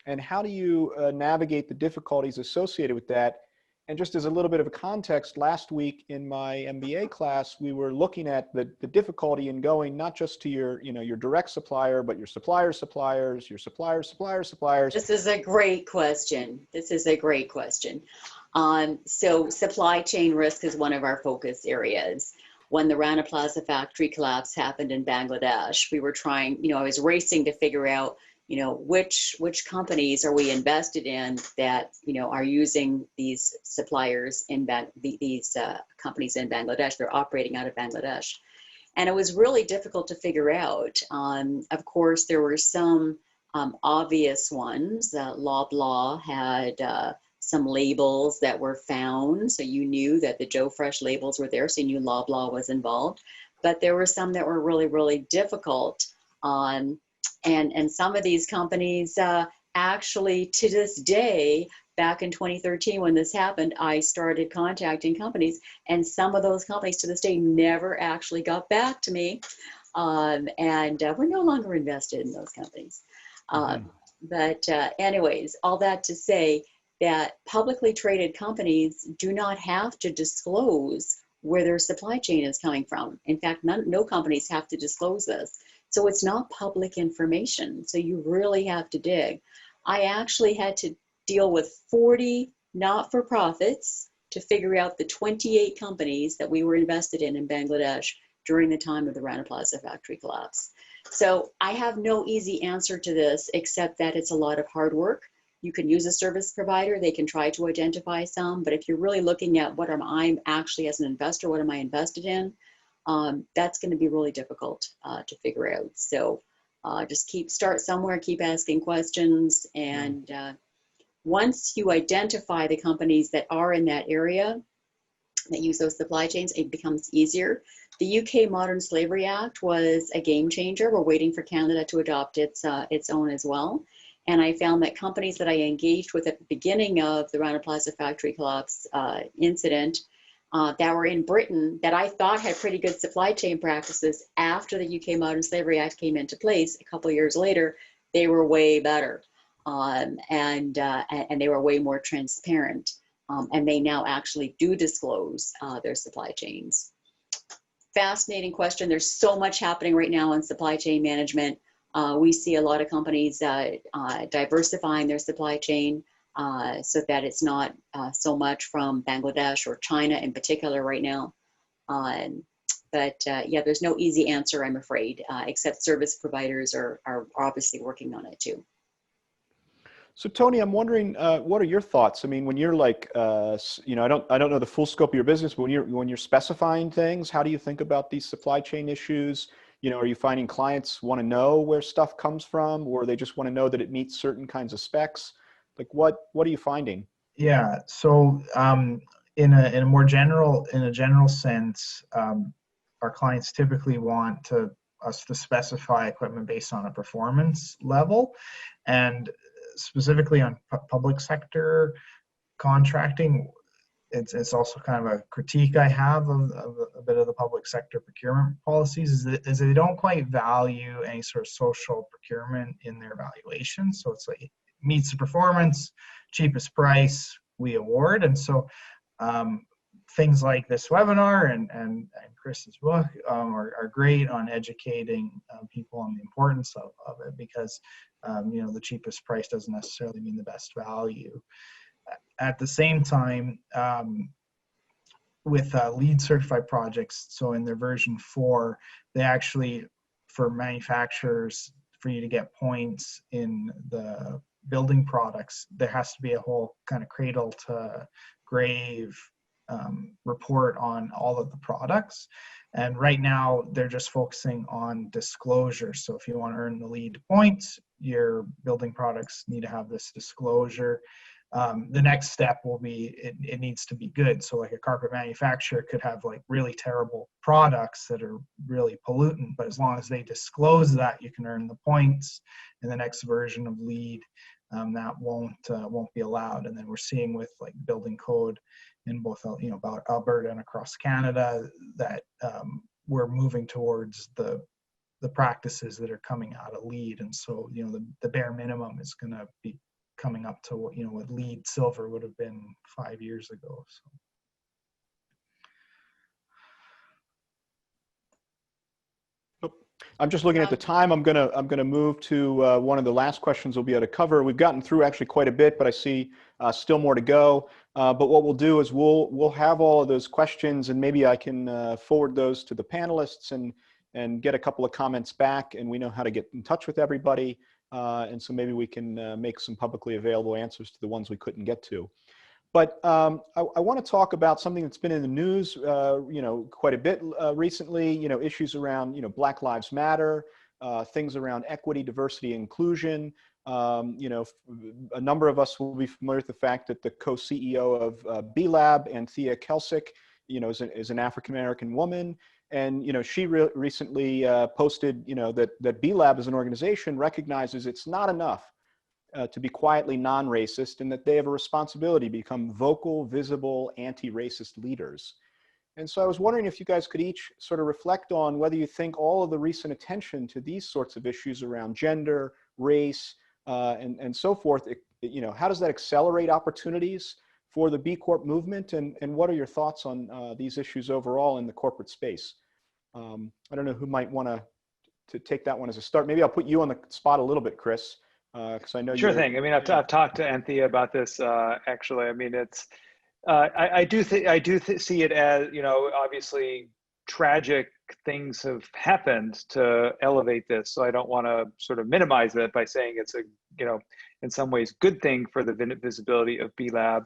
and how do you navigate the difficulties associated with that? And just as a little bit of a context, last week in my MBA class, we were looking at the difficulty in going not just to your direct supplier, but your supplier's suppliers, your supplier's supplier's suppliers. This is a great question. So supply chain risk is one of our focus areas. When the Rana Plaza factory collapse happened in Bangladesh, we were trying, I was racing to figure out, which companies are we invested in that, are using these suppliers in these companies in Bangladesh. They're operating out of Bangladesh. And it was really difficult to figure out. Of course, there were some obvious ones. Loblaw had some labels that were found, so you knew that the Joe Fresh labels were there, so you knew Loblaw was involved. But there were some that were really, really difficult. And some of these companies actually, to this day, back in 2013 when this happened, I started contacting companies, and some of those companies to this day never actually got back to me. And we're no longer invested in those companies. But anyways, all that to say, that publicly traded companies do not have to disclose where their supply chain is coming from. In fact, no companies have to disclose this. So it's not public information. So you really have to dig. I actually had to deal with 40 not-for-profits to figure out the 28 companies that we were invested in Bangladesh during the time of the Rana Plaza factory collapse. So I have no easy answer to this, except that it's a lot of hard work. You can use a service provider. They can try to identify some, but if you're really looking at what am I actually as an investor, what am I invested in, that's going to be really difficult to figure out. So just start somewhere, keep asking questions. And once you identify the companies that are in that area that use those supply chains, it becomes easier. The UK Modern Slavery Act was a game changer. We're waiting for Canada to adopt its own as well. And I found that companies that I engaged with at the beginning of the Rana Plaza factory collapse incident that were in Britain that I thought had pretty good supply chain practices after the UK Modern Slavery Act came into place a couple of years later, they were way better. And they were way more transparent. And they now actually do disclose their supply chains. Fascinating question. There's so much happening right now in supply chain management. We see a lot of companies diversifying their supply chain so that it's not so much from Bangladesh or China in particular right now. But yeah, there's no easy answer, I'm afraid, except service providers are obviously working on it too. So Tony, I'm wondering, what are your thoughts? I mean, when you're like, you know, I don't know the full scope of your business, but when you're specifying things, how do you think about these supply chain issues? You know, are you finding clients want to know where stuff comes from, or they just want to know that it meets certain kinds of specs? Like, what are you finding? Yeah. So in a more general sense, our clients typically want us to specify equipment based on a performance level, and specifically on public sector contracting. It's also kind of a critique I have of a bit of the public sector procurement policies is that they don't quite value any sort of social procurement in their evaluation. So it's like, it meets the performance, cheapest price, we award. And so things like this webinar and Chris's book are great on educating people on the importance of it, because you know, the cheapest price doesn't necessarily mean the best value. At the same time, with LEED certified projects, so in their version 4, they actually, for manufacturers, for you to get points in the building products, there has to be a whole kind of cradle to grave report on all of the products. And right now, they're just focusing on disclosure. So if you want to earn the LEED points, your building products need to have this disclosure. The next step will be it needs to be good. So like a carpet manufacturer could have like really terrible products that are really pollutant, but as long as they disclose that, you can earn the points. In the next version of LEED, that won't be allowed. And then we're seeing with like building code in both, you know, about Alberta and across Canada, that we're moving towards the practices that are coming out of LEED. And so, you know, the bare minimum is going to be coming up to what, you know, what LEED silver would have been 5 years ago. So I'm just looking at the time. I'm gonna move to one of the last questions we'll be able to cover. We've gotten through actually quite a bit, but I see still more to go. But what we'll do is we'll have all of those questions, and maybe I can forward those to the panelists and get a couple of comments back, and we know how to get in touch with everybody. And so maybe we can make some publicly available answers to the ones we couldn't get to. But I want to talk about something that's been in the news, you know, quite a bit recently. You know, issues around, you know, Black Lives Matter, things around equity, diversity, inclusion. You know, a number of us will be familiar with the fact that the co-CEO of B Lab, Anthea Kelsick, you know, is an African-American woman. And, you know, she recently posted, you know, that B Lab as an organization recognizes it's not enough to be quietly non-racist, and that they have a responsibility to become vocal, visible, anti-racist leaders. And so I was wondering if you guys could each sort of reflect on whether you think all of the recent attention to these sorts of issues around gender, race, and so forth, you know, how does that accelerate opportunities for the B Corp movement, and what are your thoughts on these issues overall in the corporate space? I don't know who might want to take that one as a start. Maybe I'll put you on the spot a little bit, Chris, because I know Sure thing. I mean, I've talked to Anthea about this actually. I mean, it's I do see it as, you know, obviously tragic things have happened to elevate this. So I don't want to sort of minimize that by saying it's a, you know, in some ways good thing for the visibility of B Lab.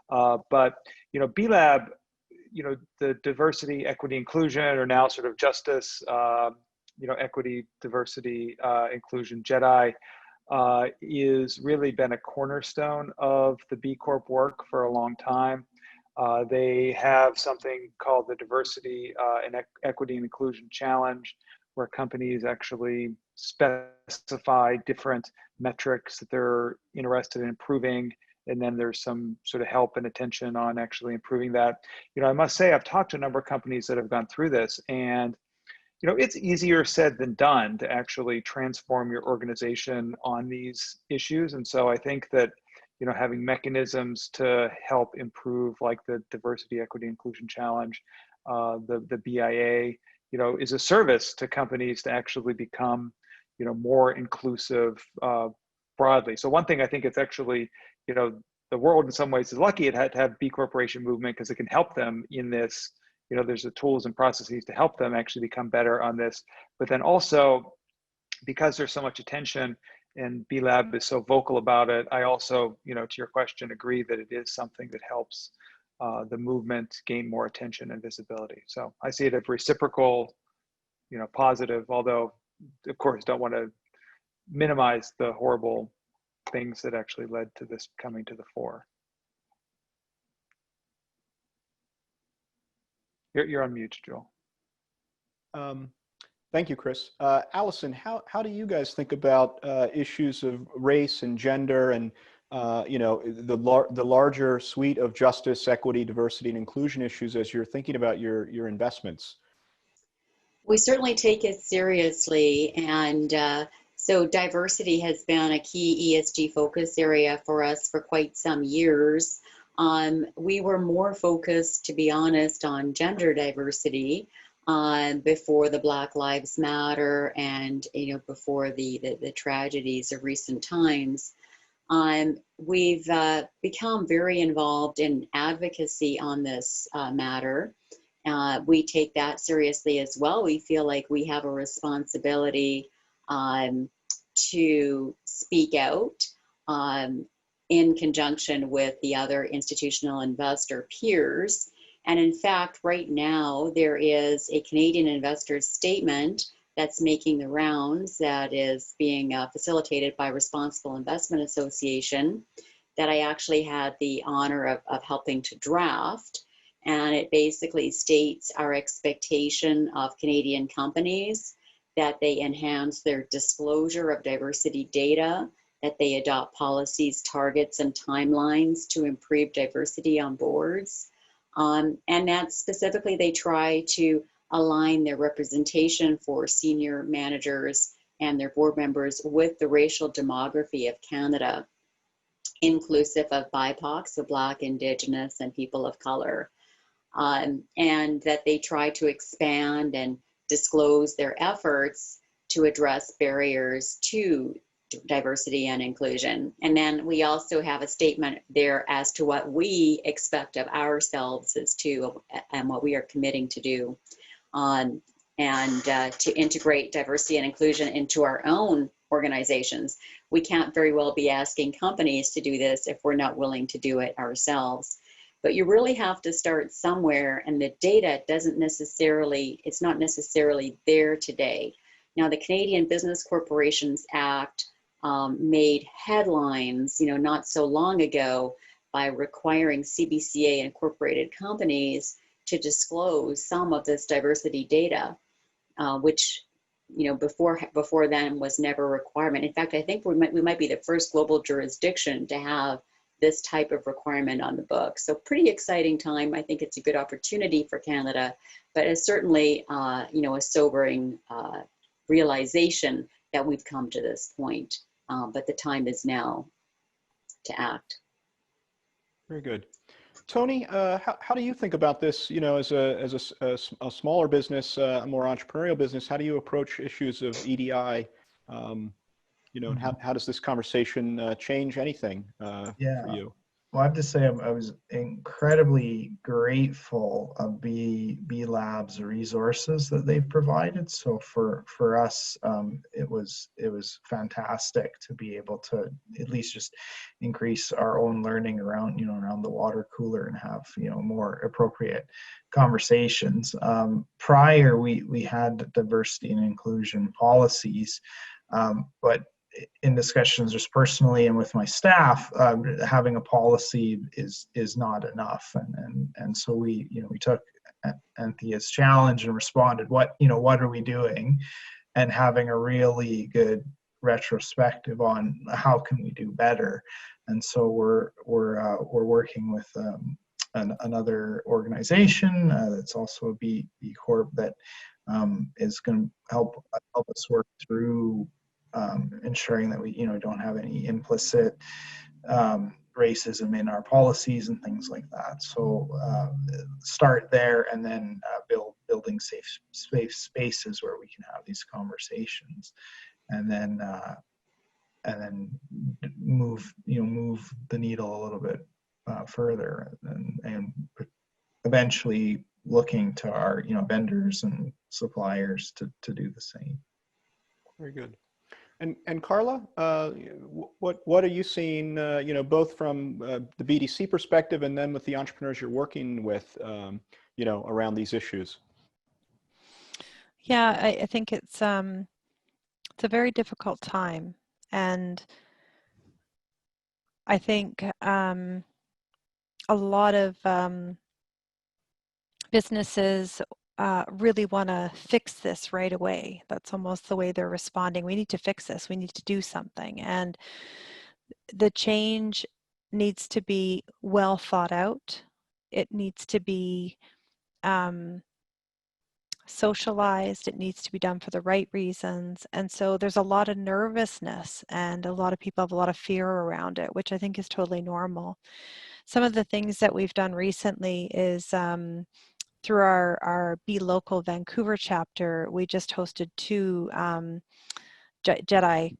But, you know, B Lab, you know, the diversity, equity, inclusion, or now sort of justice, you know, equity, diversity, inclusion, JEDI, is really been a cornerstone of the B Corp work for a long time. They have something called the Diversity and Equity and Inclusion Challenge, where companies actually specify different metrics that they're interested in improving. And then there's some sort of help and attention on actually improving that. I must say, I've talked to a number of companies that have gone through this, and it's easier said than done to actually transform your organization on these issues. And so I think that, having mechanisms to help improve, like the Diversity, Equity, Inclusion Challenge, the BIA, is a service to companies to actually become, more inclusive broadly. So one thing I think it's actually, the world in some ways is lucky it had to have B Corporation movement, because it can help them in this. There's the tools and processes to help them actually become better on this. But then also, because there's so much attention and B Lab is so vocal about it, I also, to your question, agree that it is something that helps the movement gain more attention and visibility. So I see it as reciprocal, positive, although of course don't want to minimize the horrible things that actually led to this coming to the fore. You're on mute, Joel. Thank you, Chris. Alison, how do you guys think about issues of race and gender and the larger suite of justice, equity, diversity, and inclusion issues as you're thinking about your investments? We certainly take it seriously, and so diversity has been a key ESG focus area for us for quite some years. We were more focused, to be honest, on gender diversity before the Black Lives Matter and before the tragedies of recent times. We've become very involved in advocacy on this matter. We take that seriously as well. We feel like we have a responsibility to speak out in conjunction with the other institutional investor peers. And in fact, right now, there is a Canadian investor's statement that's making the rounds that is being facilitated by Responsible Investment Association that I actually had the honor of helping to draft. And it basically states our expectation of Canadian companies that they enhance their disclosure of diversity data, that they adopt policies, targets, and timelines to improve diversity on boards. And that specifically they try to align their representation for senior managers and their board members with the racial demography of Canada, inclusive of BIPOC, so Black, Indigenous, and people of color. And that they try to expand and disclose their efforts to address barriers to diversity and inclusion. And then we also have a statement there as to what we expect of ourselves as to and what we are committing to do and to integrate diversity and inclusion into our own organizations. We can't very well be asking companies to do this if we're not willing to do it ourselves. But you really have to start somewhere, and the data it's not necessarily there today. Now, the Canadian Business Corporations Act made headlines, not so long ago by requiring CBCA incorporated companies to disclose some of this diversity data, which, before then was never a requirement. In fact, I think we might be the first global jurisdiction to have this type of requirement on the book. So pretty exciting time. I think it's a good opportunity for Canada, but it's certainly, a sobering realization that we've come to this point. But the time is now to act. Very good. Tony, how do you think about this, as a smaller business, a more entrepreneurial business? How do you approach issues of EDI? And how does this conversation change anything for you? Well, I have to say I was incredibly grateful of B Lab's resources that they've provided. So for us, it was fantastic to be able to at least just increase our own learning around around the water cooler and have more appropriate conversations. Prior, we had diversity and inclusion policies, but in discussions just personally and with my staff, having a policy is not enough, and so we took Anthea's challenge and responded, what are we doing? And having a really good retrospective on how can we do better. And so we're working with another organization that's also a B Corp that is going to help us work through ensuring that we don't have any implicit racism in our policies and things like that. So start there, and then building safe spaces where we can have these conversations, and then move the needle a little bit further, and eventually looking to our vendors and suppliers to do the same. Very good. And Carla, what are you seeing, both from the BDC perspective and then with the entrepreneurs you're working with, around these issues? Yeah, I think it's a very difficult time, and I think a lot of businesses really want to fix this right away. That's almost the way they're responding. We need to fix this. We need to do something. And the change needs to be well thought out. It needs to be socialized. It needs to be done for the right reasons. And so there's a lot of nervousness, and a lot of people have a lot of fear around it, which I think is totally normal. Some of the things that we've done recently is through our Be Local Vancouver chapter, we just hosted 2 Jedi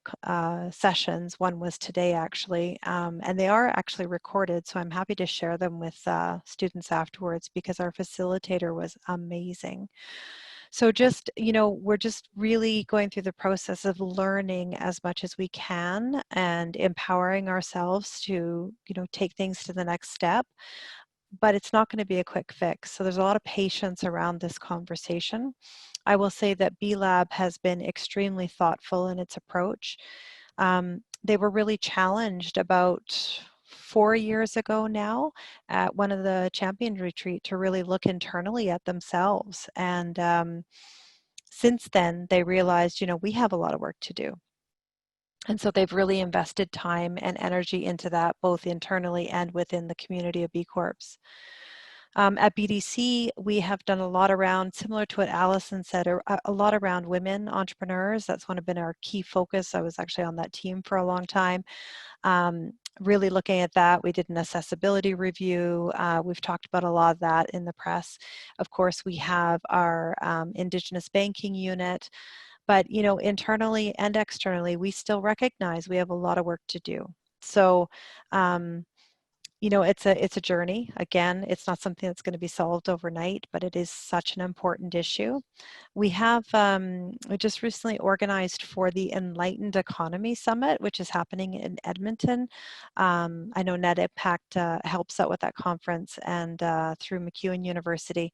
sessions. One was today, actually, and they are actually recorded, so I'm happy to share them with students afterwards, because our facilitator was amazing. So just, we're just really going through the process of learning as much as we can and empowering ourselves to, take things to the next step. But it's not going to be a quick fix. So there's a lot of patience around this conversation. I will say that B Lab has been extremely thoughtful in its approach. They were really challenged about 4 years ago now at one of the champion retreat to really look internally at themselves. And since then, they realized, we have a lot of work to do. And so they've really invested time and energy into that, both internally and within the community of B Corps. At BDC, we have done a lot around, similar to what Alison said, a lot around women entrepreneurs. That's been our key focus. I was actually on that team for a long time. Really looking at that. We did an accessibility review. We've talked about a lot of that in the press. Of course, we have our Indigenous banking unit. But, internally and externally, we still recognize we have a lot of work to do. So, it's a journey. Again, it's not something that's going to be solved overnight, but it is such an important issue. We have we just recently organized for the Enlightened Economy Summit, which is happening in Edmonton. I know Net Impact helps out with that conference, and through MacEwan University.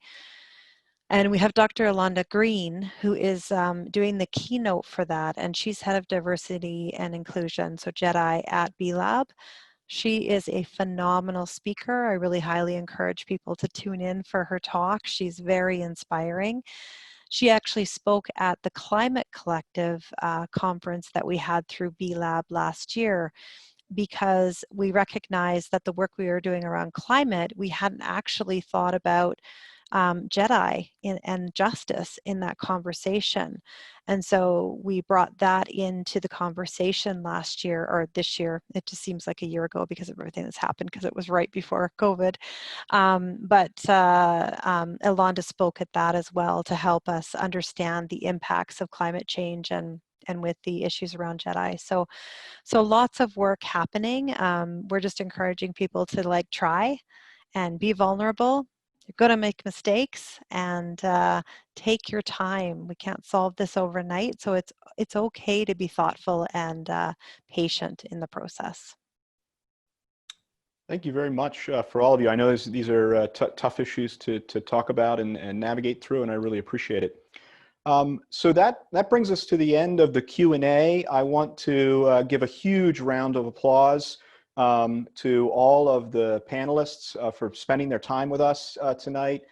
And we have Dr. Alonda Green, who is doing the keynote for that, and she's head of diversity and inclusion, so Jedi at B Lab. She is a phenomenal speaker. I really highly encourage people to tune in for her talk. She's very inspiring. She actually spoke at the Climate Collective conference that we had through B Lab last year, because we recognized that the work we were doing around climate, we hadn't actually thought about Jedi and justice in that conversation. And so we brought that into the conversation last year, or this year. It just seems like a year ago because of everything that's happened, because it was right before COVID. But Alonda spoke at that as well to help us understand the impacts of climate change and with the issues around Jedi. So lots of work happening. We're just encouraging people to try and be vulnerable. You're going to make mistakes, and take your time. We can't solve this overnight, so it's okay to be thoughtful and patient in the process. Thank you very much for all of you. I know these are tough issues to talk about and navigate through, and I really appreciate it. So that brings us to the end of the Q&A. I want to give a huge round of applause to all of the panelists for spending their time with us tonight.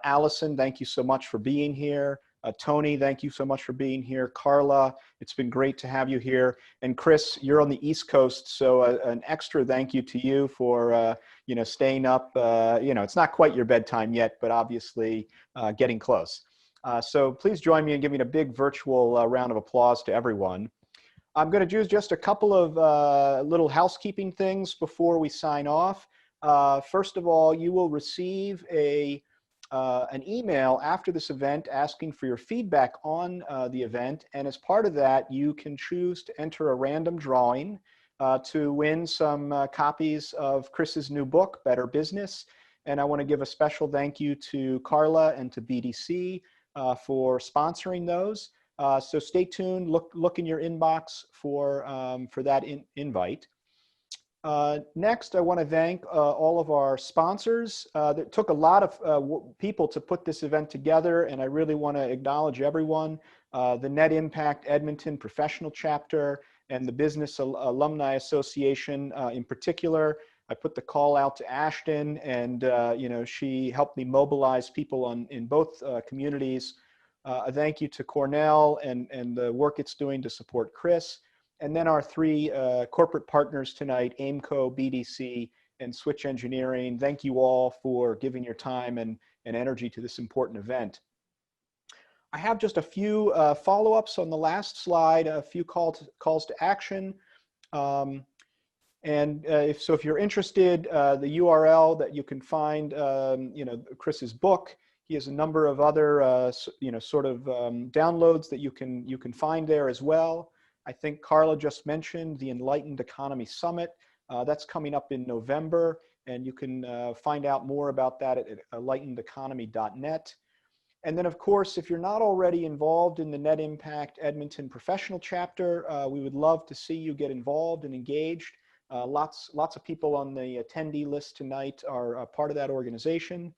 Alison, thank you so much for being here. Tony, thank you so much for being here. Carla, it's been great to have you here. And Chris, you're on the East Coast, so an extra thank you to you for staying up. It's not quite your bedtime yet, but obviously getting close. So please join me in giving a big virtual round of applause to everyone. I'm going to do just a couple of little housekeeping things before we sign off. First of all, you will receive an email after this event asking for your feedback on the event. And as part of that, you can choose to enter a random drawing to win some copies of Chris's new book, Better Business. And I want to give a special thank you to Carla and to BDC for sponsoring those. So stay tuned, look in your inbox for that invite. Next, I want to thank all of our sponsors. It took a lot of people to put this event together, and I really want to acknowledge everyone. The Net Impact Edmonton Professional Chapter and the Business Alumni Association in particular. I put the call out to Ashton, and she helped me mobilize people in both communities. A thank you to Cornell and the work it's doing to support Chris. And then our three corporate partners tonight, AIMCO, BDC, and Switch Engineering. Thank you all for giving your time and energy to this important event. I have just a few follow-ups on the last slide, a few calls to action. If you're interested, the URL that you can find, Chris's book. He has a number of other, downloads that you can find there as well. I think Carla just mentioned the Enlightened Economy Summit. That's coming up in November, and you can find out more about that at enlightenedeconomy.net. And then, of course, if you're not already involved in the Net Impact Edmonton Professional Chapter, we would love to see you get involved and engaged. Lots of people on the attendee list tonight are part of that organization.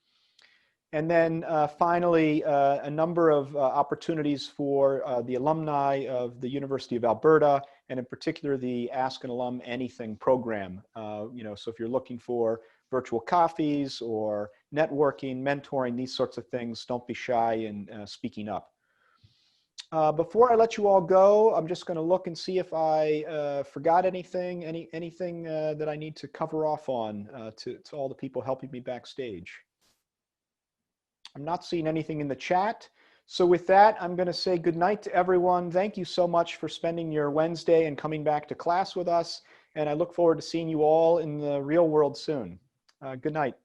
And then finally, a number of opportunities for the alumni of the University of Alberta, and in particular the Ask an Alum Anything program. So if you're looking for virtual coffees or networking, mentoring, these sorts of things, don't be shy in speaking up. Before I let you all go, I'm just going to look and see if I forgot anything that I need to cover off on to all the people helping me backstage. I'm not seeing anything in the chat. So with that, I'm going to say good night to everyone. Thank you so much for spending your Wednesday and coming back to class with us. And I look forward to seeing you all in the real world soon. Good night.